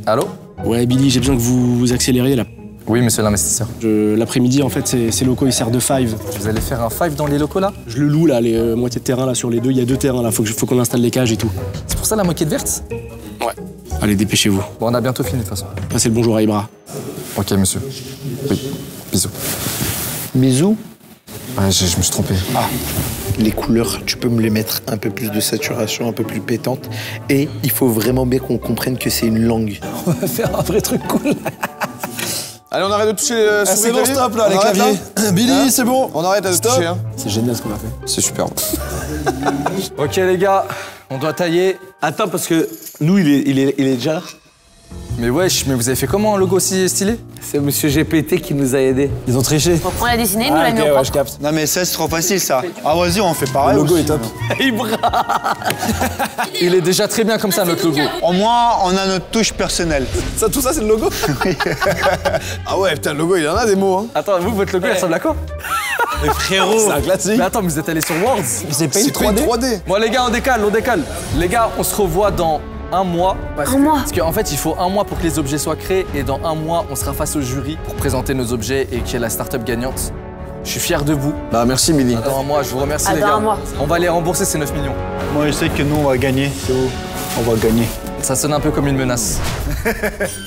Allô? Ouais, Billy, j'ai besoin que vous accélériez là. Oui, monsieur l'investisseur. L'après-midi, en fait, ces locaux, ils servent de five. Vous allez faire un 5 dans les locaux là? Je le loue là, les moitiés de terrain là sur les deux. Il y a 2 terrains là, faut qu'on installe les cages et tout. C'est pour ça la moquette verte? Ouais. Allez, dépêchez-vous. Bon, on a bientôt fini de toute façon. Passez le bonjour à Ibra. Ok, monsieur. Oui, bisous. Bisous. Ouais, je me suis trompé. Ah, les couleurs, tu peux me les mettre un peu plus de saturation, un peu plus pétante. Et il faut vraiment bien qu'on comprenne que c'est une langue. On va faire un vrai truc cool. Allez, on arrête de toucher les souris. C'est bon, clavier. stop là, On les arrête, claviers. là Billy, c'est bon. On arrête là de toucher. Hein. C'est génial ce qu'on a fait. C'est superbe. Ok les gars, on doit tailler. Attends, parce que nous, il est déjà. Mais wesh, mais vous avez fait comment un logo si stylé? C'est monsieur GPT qui nous a aidés. Ils ont triché. On l'a dessiné, nous l'a mis au propre. je capte. Non mais ça, c'est trop facile ça. Ah vas-y, on fait pareil. Le logo aussi. est top. Il est déjà très bien comme ça notre logo. Au moins, on a notre touche personnelle. Ça, tout ça, c'est le logo? Ah ouais, putain, le logo, il en a des mots. Hein. Attends, vous, votre logo, il ressemble à quoi? Mais frérot, C'est un classique. Mais attends, vous êtes allé sur Words? C'est pas C'est une Paint 3D. Bon les gars, on décale. Les gars, on se revoit dans un mois. Un mois. Parce qu'en fait, il faut un mois pour que les objets soient créés. Et dans un mois, on sera face au jury pour présenter nos objets et qu'il y ait la start-up gagnante. Je suis fier de vous. Bah merci Billy. Dans un mois, je vous remercie les Dans gars. un mois. On va les rembourser ces 9 millions. Moi, je sais que nous, on va gagner. On va gagner. Ça sonne un peu comme une menace.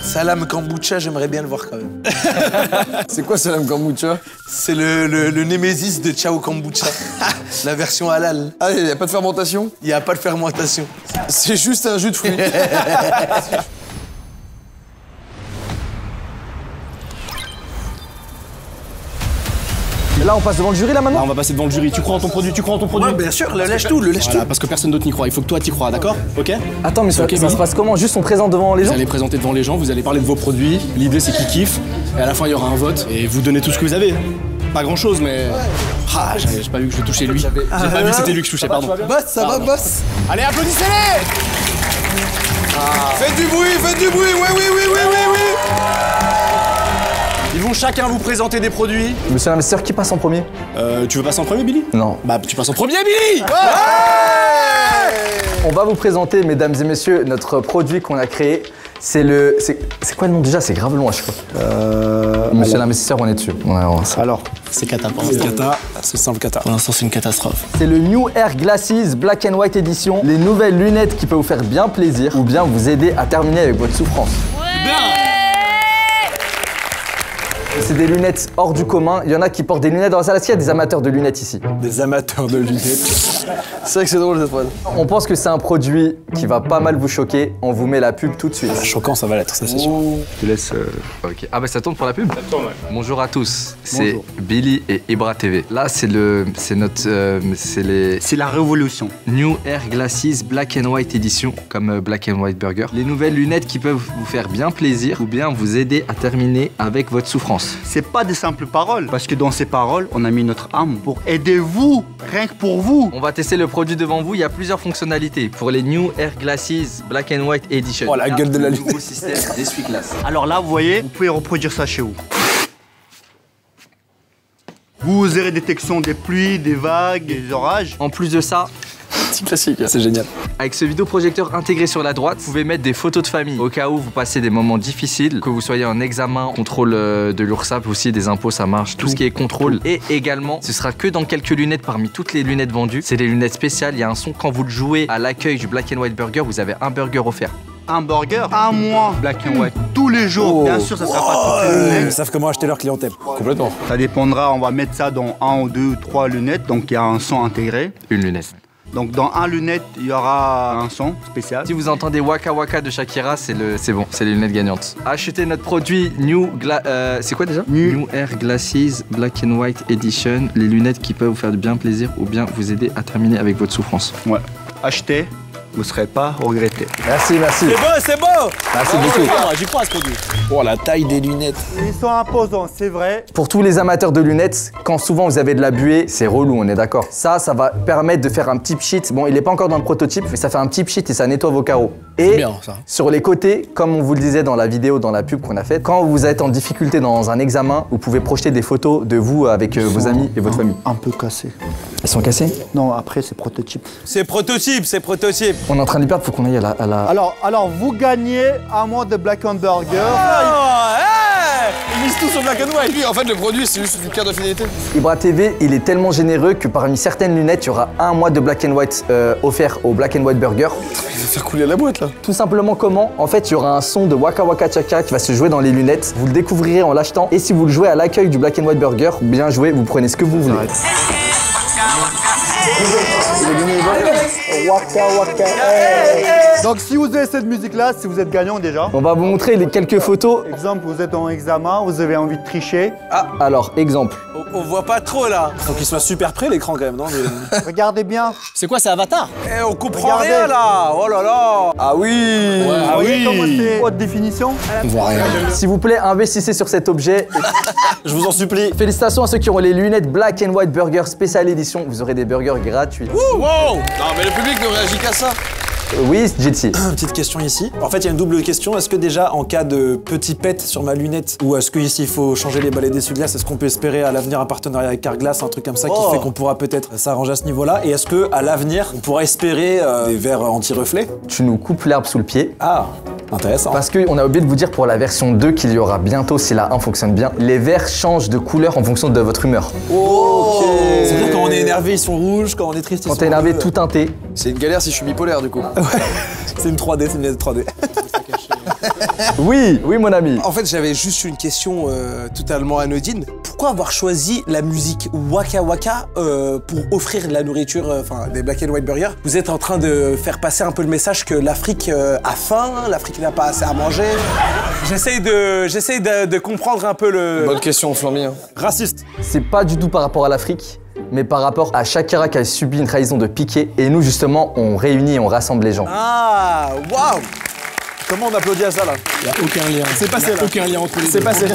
Salam kombucha, j'aimerais bien le voir quand même. C'est quoi Salam Kombucha? C'est le némésis de Ciao Kombucha. La version halal. Ah, il n'y a pas de fermentation? Il n'y a pas de fermentation. C'est juste un jus de fruits. Et là, on passe devant le jury, là, maintenant? On va passer devant le jury. Tu crois en ton produit? Ouais, bien sûr, le lèche tout, le lèche tout. Voilà, parce que personne d'autre n'y croit. Il faut que toi t'y crois, d'accord? Ok? Attends, mais ça Ok, se Billy. passe comment? Juste on présente devant les Vous gens? allez présenter devant les gens, vous allez parler de vos produits. L'idée c'est qu'ils kiffent. Et à la fin il y aura un vote. Et vous donnez tout ce que vous avez. Pas grand chose, mais. Ah, j'ai pas vu que je touchais lui. J'ai pas vu que c'était lui que je touchais, pardon. Boss, ça va, boss? Allez, applaudissez-les! Faites du bruit, faites du bruit. Oui. Ils vont chacun vous présenter des produits. Monsieur l'investisseur, qui passe en premier? Tu veux passer en premier, Billy? Non. Bah, tu passes en premier, Billy! On va vous présenter, mesdames et messieurs, notre produit qu'on a créé. C'est le... C'est quoi le nom déjà? C'est grave long à chaque fois. Monsieur l'investisseur, on est dessus. Ouais, Alors, C'est cata pour l'instant. C'est simple cata. Pour l'instant, c'est une catastrophe. c'est le New Air Glasses Black and White Edition. Les nouvelles lunettes qui peuvent vous faire bien plaisir ou bien vous aider à terminer avec votre souffrance. C'est des lunettes hors du commun. Il y en a qui portent des lunettes dans la salle. Est-ce qu'il y a des amateurs de lunettes ici? Des amateurs de lunettes. C'est vrai que c'est drôle cette phrase. On pense que c'est un produit qui va pas mal vous choquer. On vous met la pub tout de suite. Choquant, ça va l'être, ça c'est sûr. Je te laisse. Ok. Ah bah ça tourne pour la pub. Ça tourne, ouais. Bonjour à tous. C'est Billy et Ibra TV. Là c'est notre c'est la révolution. New Air Glasses Black and White Edition, comme Black and White Burger. Les nouvelles lunettes qui peuvent vous faire bien plaisir ou bien vous aider à terminer avec votre souffrance. C'est pas des simples paroles, parce que dans ces paroles, on a mis notre âme pour aider vous, rien que pour vous. On va tester le produit devant vous. Il y a plusieurs fonctionnalités pour les New Air Glasses Black and White Edition. Oh, la Il y a gueule de la un lunette. nouveau système d'essuie-glace. Alors là, vous voyez, vous pouvez reproduire ça chez vous. Vous aurez détection des pluies, des vagues, des orages. En plus de ça, C'est classique, c'est génial. avec ce vidéoprojecteur intégré sur la droite, vous pouvez mettre des photos de famille au cas où vous passez des moments difficiles, que vous soyez en examen, contrôle de l'URSSAF aussi, des impôts, ça marche, tout ce qui est contrôle. Et également, ce sera que dans quelques lunettes parmi toutes les lunettes vendues. C'est des lunettes spéciales, il y a un son quand vous le jouez à l'accueil du Black and White Burger, vous avez un burger offert. Un burger, un mois, black and white, tous les jours. Bien sûr, ça sera pas toutes les Ils lunettes. savent comment acheter leur clientèle. Complètement. Ça dépendra, on va mettre ça dans 1 ou 2 ou 3 lunettes, donc il y a un son intégré. Une lunette. Donc dans un lunette, il y aura un son spécial. Si vous entendez Waka Waka de Shakira, c'est bon, c'est les lunettes gagnantes. Achetez notre produit c'est quoi déjà? New Air Glasses Black and White Edition, les lunettes qui peuvent vous faire du bien plaisir ou bien vous aider à terminer avec votre souffrance. Ouais. Achetez, vous ne serez pas regretté. Merci, merci. C'est beau. Merci beaucoup. J'y crois à ce produit. Oh, la taille des lunettes. Ils sont imposants, c'est vrai. Pour tous les amateurs de lunettes, quand souvent vous avez de la buée, c'est relou, on est d'accord. Ça va permettre de faire un petit pchit. Bon, il n'est pas encore dans le prototype, mais ça fait un petit pchit et ça nettoie vos carreaux. Et bien, ça. sur les côtés, comme on vous le disait dans la vidéo, dans la pub qu'on a faite, quand vous êtes en difficulté dans un examen, vous pouvez projeter des photos de vous avec vos amis et votre famille. Un peu cassé. Ils sont cassés? Non, après c'est prototype. C'est prototype, c'est prototype. On est en train de les perdre, faut qu'on aille à la... Alors vous gagnez un mois de Black and Burger. Ils misent tout sur Black and White. Lui, en fait, le produit, c'est juste une carte de fidélité. Ibra TV, il est tellement généreux que parmi certaines lunettes, il y aura un mois de Black and White offert au Black and White Burger. Il va faire couler la boîte, là. Tout simplement comment? En fait, il y aura un son de Waka Waka Chaka qui va se jouer dans les lunettes. Vous le découvrirez en l'achetant. Et si vous le jouez à l'accueil du Black and White Burger, bien joué, vous prenez ce que vous voulez. Donc si vous avez cette musique-là, si vous êtes gagnant déjà. On va vous montrer les quelques photos. Exemple, vous êtes en examen, vous avez envie de tricher. Alors, exemple. On voit pas trop, là. Faut qu'il soit super près l'écran quand même, non? Regardez bien. C'est quoi, c'est Avatar? Eh, on comprend Regardez. rien, là. Oh là là. Ah oui. Vous voyez comment c'est haute définition? On voit rien. S'il vous plaît, investissez sur cet objet. Je vous en supplie. Félicitations à ceux qui auront les lunettes Black and White Burger spéciale édition. Vous aurez des burgers gratuits. Wow. Non, mais le public ne réagit qu'à ça. Oui, Jitsi. Petite question ici. En fait, il y a une double question. Est-ce que déjà, en cas de petit pet sur ma lunette, ou est-ce qu'ici il faut changer les balais d'essuie-glace, est-ce qu'on peut espérer à l'avenir un partenariat avec Carglass, un truc comme ça qui fait qu'on pourra peut-être s'arranger à ce niveau-là? Et est-ce que à l'avenir, on pourra espérer des verres anti-reflets? Tu nous coupes l'herbe sous le pied. Ah, intéressant. Parce qu'on a oublié de vous dire pour la version 2 qu'il y aura bientôt, si la 1 fonctionne bien, les verres changent de couleur en fonction de votre humeur. Ok. C'est-à-dire quand on est énervé, ils sont rouges, quand on est triste, ils sont Quand t'es énervé, bleus. tout teinté. C'est une galère si je suis bipolaire du coup. C'est une 3D, c'est une lunette 3D. Oui, oui mon ami. En fait, j'avais juste une question totalement anodine. Pourquoi avoir choisi la musique Waka Waka pour offrir de la nourriture, enfin des Black and White Burgers? Vous êtes en train de faire passer un peu le message que l'Afrique a faim, l'Afrique n'a pas assez à manger. J'essaye de comprendre un peu le... Bonne question, Flamby. Hein. Raciste. C'est pas du tout par rapport à l'Afrique, mais par rapport à Shakira qui a subi une trahison de Piqué. Et nous, justement, on réunit et on rassemble les gens. Ah, waouh! Comment on applaudit à ça là? Il n'y a aucun lien. C'est passé là. Aucun lien entre les deux. C'est passé.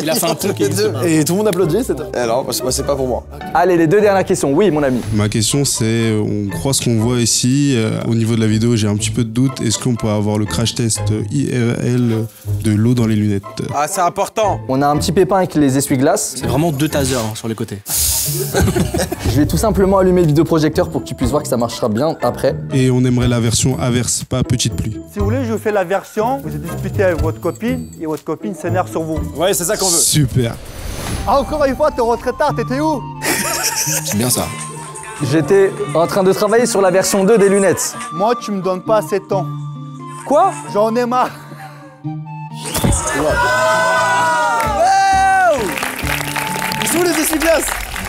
Il a fait un truc qui existe pas. Et tout le monde applaudit, c'est Alors, c'est pas pour moi. Allez, les deux dernières questions. Oui, mon ami. Ma question c'est, on croit ce qu'on voit ici. Au niveau de la vidéo, j'ai un petit peu de doute. Est-ce qu'on peut avoir le crash test IRL de l'eau dans les lunettes? Ah, c'est important. On a un petit pépin avec les essuie-glaces. C'est vraiment 2 tasers sur les côtés. Je vais tout simplement allumer le vidéoprojecteur pour que tu puisses voir que ça marchera bien après. Et on aimerait la version averse, pas petite pluie. Si vous voulez, je vous fais la version, vous discutez avec votre copine et votre copine s'énerve sur vous. Ouais, c'est ça qu'on veut. Super. Ah, encore une fois, t'es rentré tard, t'étais où? C'est bien ça. J'étais en train de travailler sur la version 2 des lunettes. Moi, tu me donnes pas assez de temps. Quoi? J'en ai marre. Ils sont où les essuie-glaces?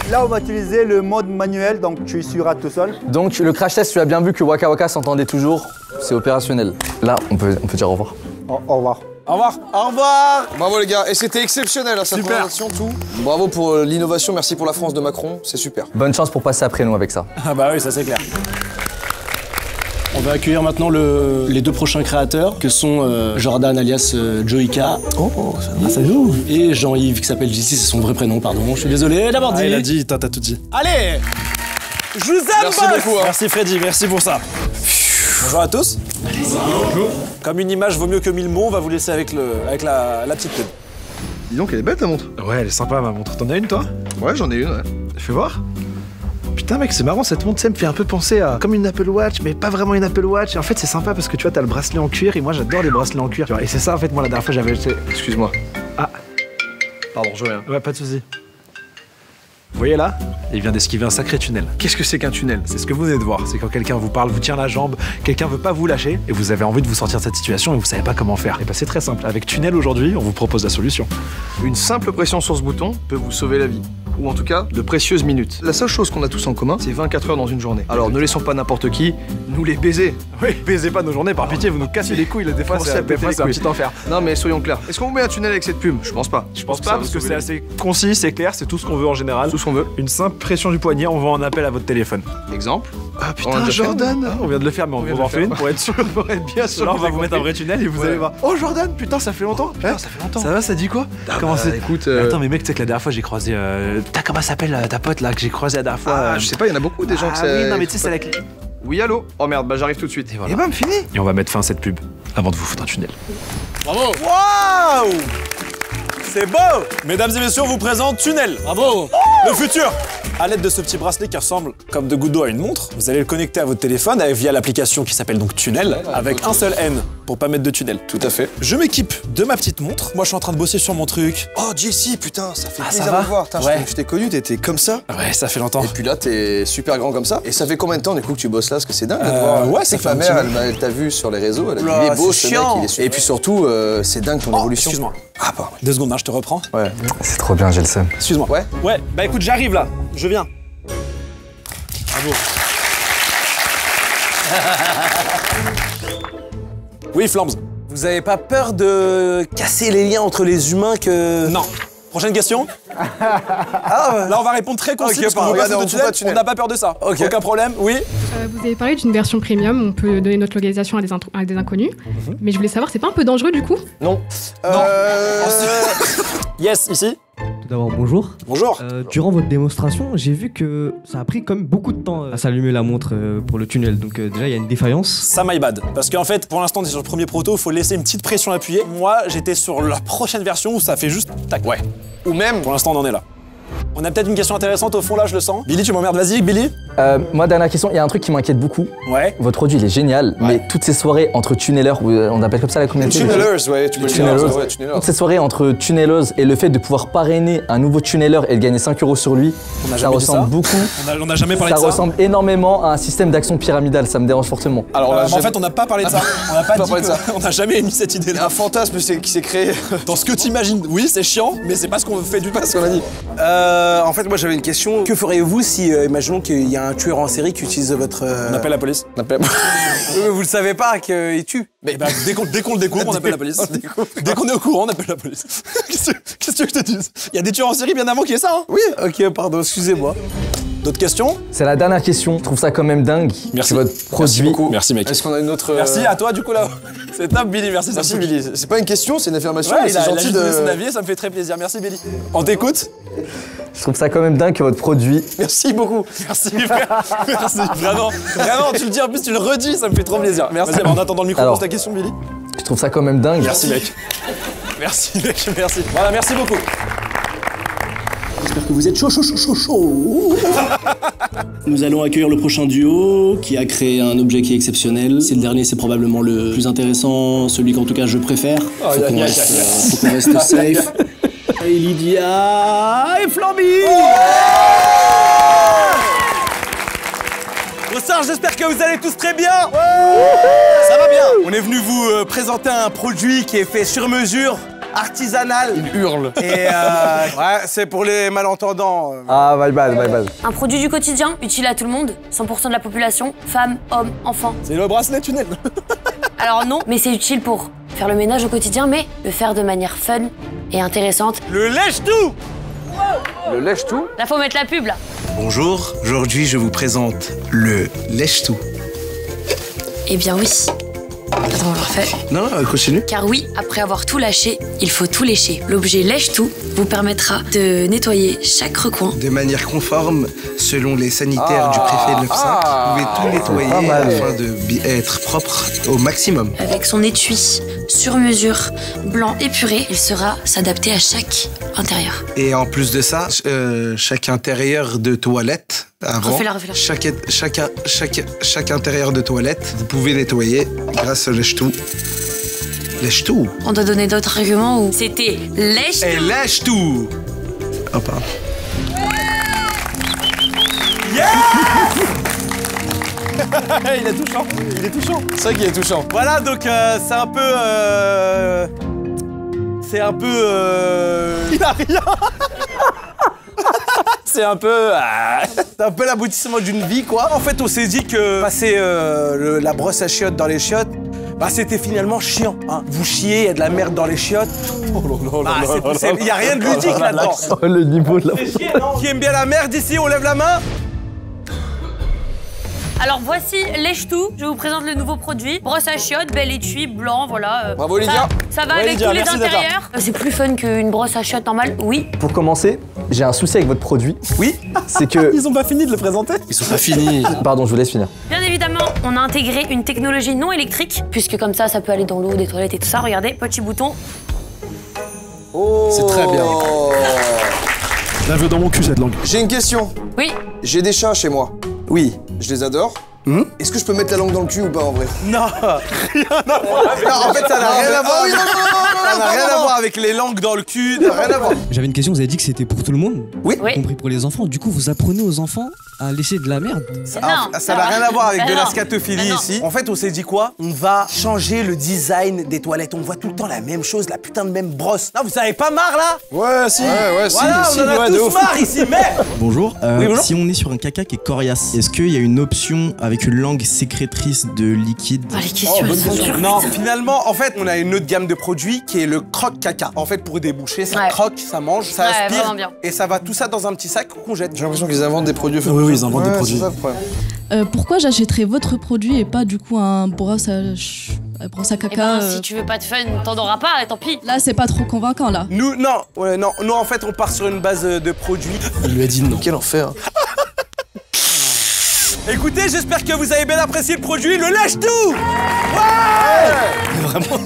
Là, on va utiliser le mode manuel, donc tu essuieras tout seul. Donc le crash test, tu as bien vu que Waka Waka s'entendait toujours. C'est opérationnel. Là, on peut dire au revoir. Au revoir. Au revoir. Au revoir. Bravo les gars, et c'était exceptionnel hein, cette Super. présentation, tout. Bravo pour l'innovation, merci pour la France de Macron, c'est super. Bonne chance pour passer après nous avec ça. Ah bah oui, ça c'est clair. On va accueillir maintenant les 2 prochains créateurs, que sont Jordan alias Joyka. Oh, ça joue. Et Jean-Yves, qui s'appelle JC, c'est son vrai prénom, pardon. Je suis désolé d'avoir dit. Ah, il a dit, t'as tout dit. Allez, je vous aime, Merci boss. beaucoup. Hein. Merci Freddy, merci pour ça. Bonjour à tous. Bonjour. Comme une image vaut mieux que 1000 mots, on va vous laisser avec la petite pub. Dis donc, elle est belle ta montre. Ouais, elle est sympa ma montre. T'en as une toi? Ouais, j'en ai une, ouais. Fais voir. Putain mec, c'est marrant, cette montre, ça me fait un peu penser à comme une Apple Watch, mais pas vraiment une Apple Watch. Et en fait, c'est sympa parce que tu vois, t'as le bracelet en cuir et moi j'adore les bracelets en cuir. Tu vois, et c'est ça en fait, moi la dernière fois j'avais acheté. Excuse-moi. Ah. Pardon, je reviens. Ouais, pas de soucis. Vous voyez là? Il vient d'esquiver un sacré tunnel. Qu'est-ce que c'est qu'un tunnel? C'est ce que vous venez de voir. C'est quand quelqu'un vous parle, vous tient la jambe, quelqu'un veut pas vous lâcher et vous avez envie de vous sortir de cette situation et vous savez pas comment faire. Et bah c'est très simple. Avec Tunnel aujourd'hui, on vous propose la solution. Une simple pression sur ce bouton peut vous sauver la vie. Ou en tout cas, de précieuses minutes. La seule chose qu'on a tous en commun, c'est 24 heures dans une journée. Alors ne laissons pas n'importe qui nous les baiser. Oui, baisez pas nos journées, par pitié, vous nous cassez les couilles. Là, des fois, c'est un petit enfer. Non mais soyons clairs. Est-ce qu'on vous met un tunnel avec cette pub? Je pense pas. Je pense pas parce que c'est assez concis, c'est clair, c'est tout ce qu'on veut en général. Tout ce qu'on veut. Une simple pression du poignet, on va en appel à votre téléphone. Exemple. Ah On l'a putain, déjà fait, Jordan. On vient de le faire, mais on va en faire une pour être sûr, pour être bien sûr. Là, on va vous mettre un vrai tunnel et vous allez voir. Oh Jordan, putain, ça fait longtemps. Putain, ça fait longtemps. Ça va, ça dit quoi? Comment c'est? Écoute, Attends, mais mec, tu sais que la dernière fois j'ai croisé. Comment s'appelle ta pote là que j'ai croisé la dernière fois? ah, je sais pas, il y en a beaucoup des gens que ça. Oui, non, mais tu sais, c'est la clé. Oui, allô? Oh merde, bah j'arrive tout de suite. Et voilà. Et bam, fini. Et on va mettre fin à cette pub avant de vous foutre un tunnel. Bravo. Waouh! C'est beau! Mesdames et messieurs, on vous présente Tunnel. Bravo. Le futur! À l'aide de ce petit bracelet qui ressemble comme de gouttes d'eau à une montre, vous allez le connecter à votre téléphone via l'application qui s'appelle donc Tunnel, avec un seul N pour pas mettre de tunnel. Tout à fait. Je m'équipe de ma petite montre. Moi, je suis en train de bosser sur mon truc. Oh JC, putain, ça fait Ah, plaisir ça de va? te voir. Putain, Ouais. je t'ai connu, t'étais comme ça. Ouais, ça fait longtemps. Et puis là, t'es super grand comme ça. Et ça fait combien de temps du coup que tu bosses là? Parce que c'est dingue de te voir. ouais, c'est ça que fait ma un mère, petit elle t'a vu sur les réseaux, elle a dit Oula, il est beau c'est ce mec, chiant. il est super. Et puis surtout, c'est dingue ton évolution. Excuse-moi. Ah, pardon. 2 secondes, hein, je te reprends. Ouais. C'est trop bien, j'ai le seum. Excuse-moi. Ouais. Ouais, bah écoute, j'arrive là. Je viens. Bravo. Oui, Flams. Vous avez pas peur de casser les liens entre les humains que... Non. Prochaine question. Là, on va répondre très concis parce qu'on veut regardez, pas on faire de fout pas de tunnel. tunnel. On n'a pas peur de ça. Ok. Aucun problème. Oui. Vous avez parlé d'une version premium, on peut donner notre localisation à des inconnus. Mais je voulais savoir, c'est pas un peu dangereux du coup? Non. Yes, ici. Tout d'abord, bonjour. Bonjour. Durant votre démonstration, j'ai vu que ça a pris quand même beaucoup de temps à s'allumer la montre pour le tunnel. Donc déjà, il y a une défaillance. Ça, my bad. Parce qu'en fait, pour l'instant, on est sur le premier proto, il faut laisser une petite pression appuyée. Moi, j'étais sur la prochaine version où ça fait juste tac. Ouais. Ou même... Pour l'instant, on en est là. On a peut-être une question intéressante au fond là, je le sens. Billy, tu m'emmerdes, vas-y, Billy. Moi, dernière question, il y a un truc qui m'inquiète beaucoup. Ouais. Votre produit, il est génial, mais toutes ces soirées entre tunnellers, on appelle comme ça la communauté. Tunnelers, ouais, tu peux tunnelers. Toutes ces soirées entre tunnellers et le fait de pouvoir parrainer un nouveau tunneller et de gagner 5 € sur lui, ça ressemble beaucoup. On n'a jamais parlé de ça. Ça ressemble énormément à un système d'action pyramidal, ça me dérange fortement. Alors en fait, on n'a pas parlé de ça. On n'a pas dit ça. On n'a jamais émis cette idée-là. Un fantasme qui s'est créé. Dans ce que t'imagines, oui, c'est chiant, mais c'est pas ce qu'on fait du tout, ce qu'on a dit. En fait, moi j'avais une question. Que feriez-vous si, imaginons qu'il y a un tueur en série qui utilise votre... On appelle la police. Oui, mais vous le savez pas qu'il tue. Mais bah, dès qu'on le découvre, on appelle la police. Dès qu'on est au courant, on appelle la police. Qu'est-ce que tu veux que je te dise? Il y a des tueurs en série bien avant qu'il y ait ça, hein. Oui, ok, pardon, excusez-moi. D'autres questions? C'est la dernière question, je trouve ça quand même dingue. Merci. Votre produit. Merci beaucoup. Merci mec. Est-ce qu'on a une autre... Merci à toi du coup là. C'est top Billy, merci. Merci Billy. C'est pas une question, c'est une affirmation, Ouais, mais c'est gentil de... son avis, ça me fait très plaisir. Merci Billy. On t'écoute? Je trouve ça quand même dingue que votre produit... Merci beaucoup. Merci frère. Merci. Vraiment, tu le dis en plus, tu le redis, ça me fait trop plaisir. Merci. En attendant le micro, pose ta question Billy. Je trouve ça quand même dingue. Merci mec. Merci mec, merci. Voilà, merci beaucoup. J'espère que vous êtes chaud. Nous allons accueillir le prochain duo qui a créé un objet qui est exceptionnel. C'est le dernier, c'est probablement le plus intéressant, celui qu'en tout cas je préfère. Faut qu'on reste safe. Et Lydia et Flamby. Bonsoir, j'espère que vous allez tous très bien. Ça va bien. On est venu vous présenter un produit qui est fait sur mesure, artisanal. Il hurle. Et ouais, c'est pour les malentendants. Ah, my bad. Un produit du quotidien, utile à tout le monde, 100% de la population, femmes, hommes, enfants. C'est le bracelet tunnel. Alors non, mais c'est utile pour faire le ménage au quotidien, mais le faire de manière fun et intéressante. Le lèche-tout. Le lèche-tout? Là, faut mettre la pub, là. Bonjour, aujourd'hui je vous présente le lèche-tout. Eh bien oui. Attends, on le refait. Non, continue. Car oui, après avoir tout lâché, il faut tout lécher. L'objet lèche-tout vous permettra de nettoyer chaque recoin. De manière conforme, selon les sanitaires du préfet de l'Offsac, vous pouvez tout nettoyer afin d'être propre au maximum. Avec son étui sur mesure, blanc épuré, il saura s'adapter à chaque intérieur. Et en plus de ça, chaque intérieur de toilette, avant, Refais-la. chaque intérieur de toilette, vous pouvez nettoyer grâce au lèche-tout. Lèche-tout. On doit donner d'autres arguments ou c'était lèche-tout. Et lèche-tout. Oh, pardon. Il est touchant. C'est vrai qu'il est touchant. Voilà, donc c'est un peu... Il a rien. C'est un peu l'aboutissement d'une vie, quoi. En fait, on s'est dit que passer la brosse à chiottes dans les chiottes, bah c'était finalement chiant. Hein. Vous chiez, il y a de la merde dans les chiottes. Il n'y a rien de ludique là-dedans. Le niveau de la... C'est chier, non? Qui aime bien la merde ici, on lève la main? Alors voici lèche-tout. Je vous présente le nouveau produit. Brosse à chiottes, bel étui, blanc, voilà. Bravo Lydia. Ça va avec tous les intérieurs. C'est plus fun qu'une brosse à chiottes normale, oui. Pour commencer, j'ai un souci avec votre produit. Oui. C'est que... Ils ont pas fini de le présenter. Ils sont pas finis. Pardon, je vous laisse finir. Bien évidemment, on a intégré une technologie non électrique, puisque comme ça peut aller dans l'eau, des toilettes et tout ça. Regardez, petit bouton. Oh. C'est très bien. Je la veux dans mon cul cette langue. J'ai une question. Oui. J'ai des chats chez moi. Oui. Je les adore. Est-ce que je peux mettre la langue dans le cul ou pas en vrai? Non. Rien à voir. En fait, ça n'a rien à voir. Ça n'a rien à voir avec les langues dans le cul. Ça n'a rien à voir. J'avais une question, vous avez dit que c'était pour tout le monde? Oui. Oui. Y compris pour les enfants. Du coup, vous apprenez aux enfants à lécher de la merde? Ça n'a rien à voir avec de la scatophilie ici. En fait, on s'est dit quoi? On va changer le design des toilettes. On voit tout le temps la même chose, la putain de même brosse. Non, vous avez pas marre là? Ouais, si. Ouais, voilà, si. On en a tous marre ici, merde. Bonjour. Oui, bonjour. Si on est sur un caca qui est coriace, est-ce qu'il y a une option avec une langue sécrétrice de liquide? Ah, les questions, elles sont dures. Non, finalement, en fait, on a une autre gamme de produits qui est le croque-caca. En fait, pour déboucher, ça croque, ça mange, ça aspire. Vraiment bien. Et ça va tout ça dans un petit sac qu'on jette. J'ai l'impression qu'ils inventent des produits. Oui, ils inventent des produits. C'est ça le problème. Pourquoi j'achèterais votre produit et pas du coup un brosse à Elle prend sa Eh caca. ben, si tu veux pas de fun, t'en auras pas, et tant pis. Là, c'est pas trop convaincant, là. Nous, non, ouais, non, nous en fait on part sur une base de produits. Il lui a dit non. Quel enfer. Écoutez, j'espère que vous avez bien apprécié le produit, le lâche tout. Ouais. Vraiment.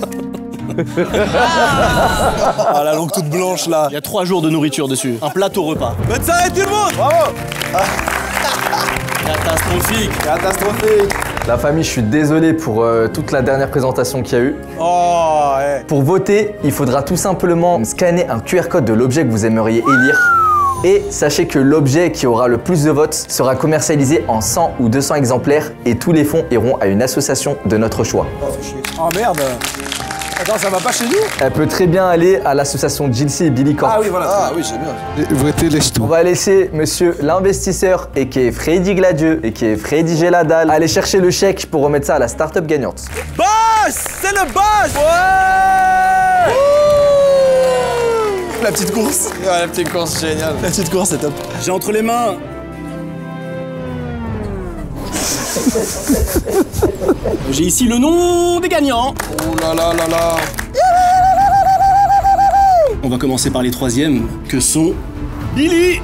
Ah, la langue toute blanche là. Il y a 3 jours de nourriture dessus. Un plateau repas. Bonne soirée tout le monde. Bravo. Catastrophique. Catastrophique. La famille, je suis désolé pour toute la dernière présentation qu'il y a eu. Oh, ouais. Pour voter, il faudra tout simplement scanner un QR code de l'objet que vous aimeriez élire. Et sachez que l'objet qui aura le plus de votes sera commercialisé en 100 ou 200 exemplaires et tous les fonds iront à une association de notre choix. Oh merde. Attends, ça va pas chez nous? Elle peut très bien aller à l'association Jilcy et Billy Corp. Ah oui, voilà. Ah oui, c'est bien. Votez, laisse tout. On va laisser monsieur l'investisseur et qui est Freddy Gladieux et qui est Freddy Géladal aller chercher le chèque pour remettre ça à la start-up gagnante. Boss, c'est le boss. Ouais. La petite course. Ouais, la petite course, génial. La petite course, c'est top. J'ai entre les mains. J'ai ici le nom des gagnants. Oh là là là là. On va commencer par les 3e, que sont Billy.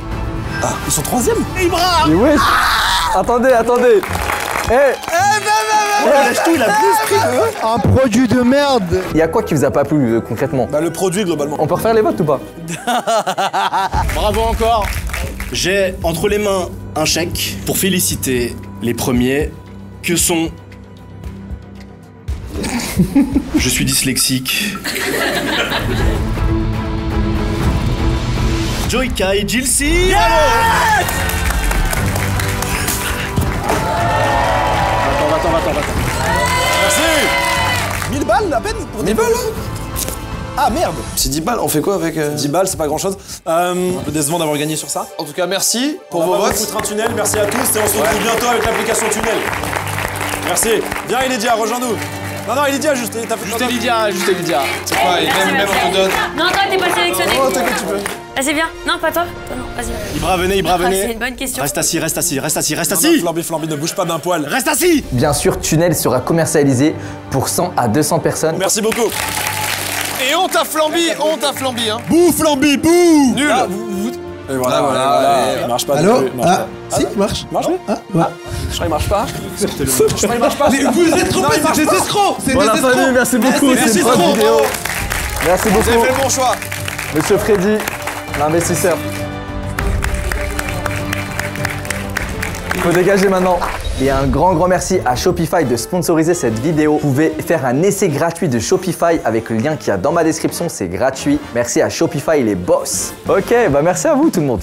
Ah, ils sont 3e. Et Ibra. Et wesh. Attendez. Lâche tout, il a plus pris. Un produit de merde. Il y a quoi qui vous a pas plu concrètement? Bah le produit globalement. On peut refaire les votes ou pas? Bravo encore. J'ai entre les mains un chèque pour féliciter les premiers, que sont... Je suis dyslexique. Joyka et Jilcy. Yes. Va-t'en. Merci. 1000 balles à peine pour 10 balles. Ah merde. C'est 10 balles, on fait quoi avec 10 balles, c'est pas grand chose. Un peu décevant d'avoir gagné sur ça. En tout cas, merci pour On vos va votes. foutre un tunnel, merci à tous et on se retrouve bientôt avec l'application Tunnel. Merci. Viens Elidia, rejoins-nous. Non, Elidia, juste Elidia. C'est quoi, même on te donne. Non, toi, t'es pas sélectionné. Oh, t'inquiète, tu peux. Vas-y, viens. Non, pas toi. Toi, non, vas-y. Ibra, venez. C'est une bonne question. Reste assis. Flamby, ne bouge pas d'un poil. Reste assis. Bien sûr, Tunnel sera commercialisé pour 100 à 200 personnes. Merci beaucoup. Et on t'a flambi, hein. Bouh, Flamby, bouh. Nul. Et voilà. Il marche pas. Allô? Si, il marche. Marche bien. Ouais. Je crois qu'il marche pas. Il marche pas. Mais vous êtes trompés, c'est des escrocs! C'est des Voilà, escrocs! famille, merci beaucoup, c'est une bonne vidéo. Merci Vous avez beaucoup. fait le bon choix. Monsieur Freddy, l'investisseur. Il faut dégager maintenant. Et un grand merci à Shopify de sponsoriser cette vidéo. Vous pouvez faire un essai gratuit de Shopify avec le lien qu'il y a dans ma description, c'est gratuit. Merci à Shopify les boss. Ok, bah merci à vous tout le monde.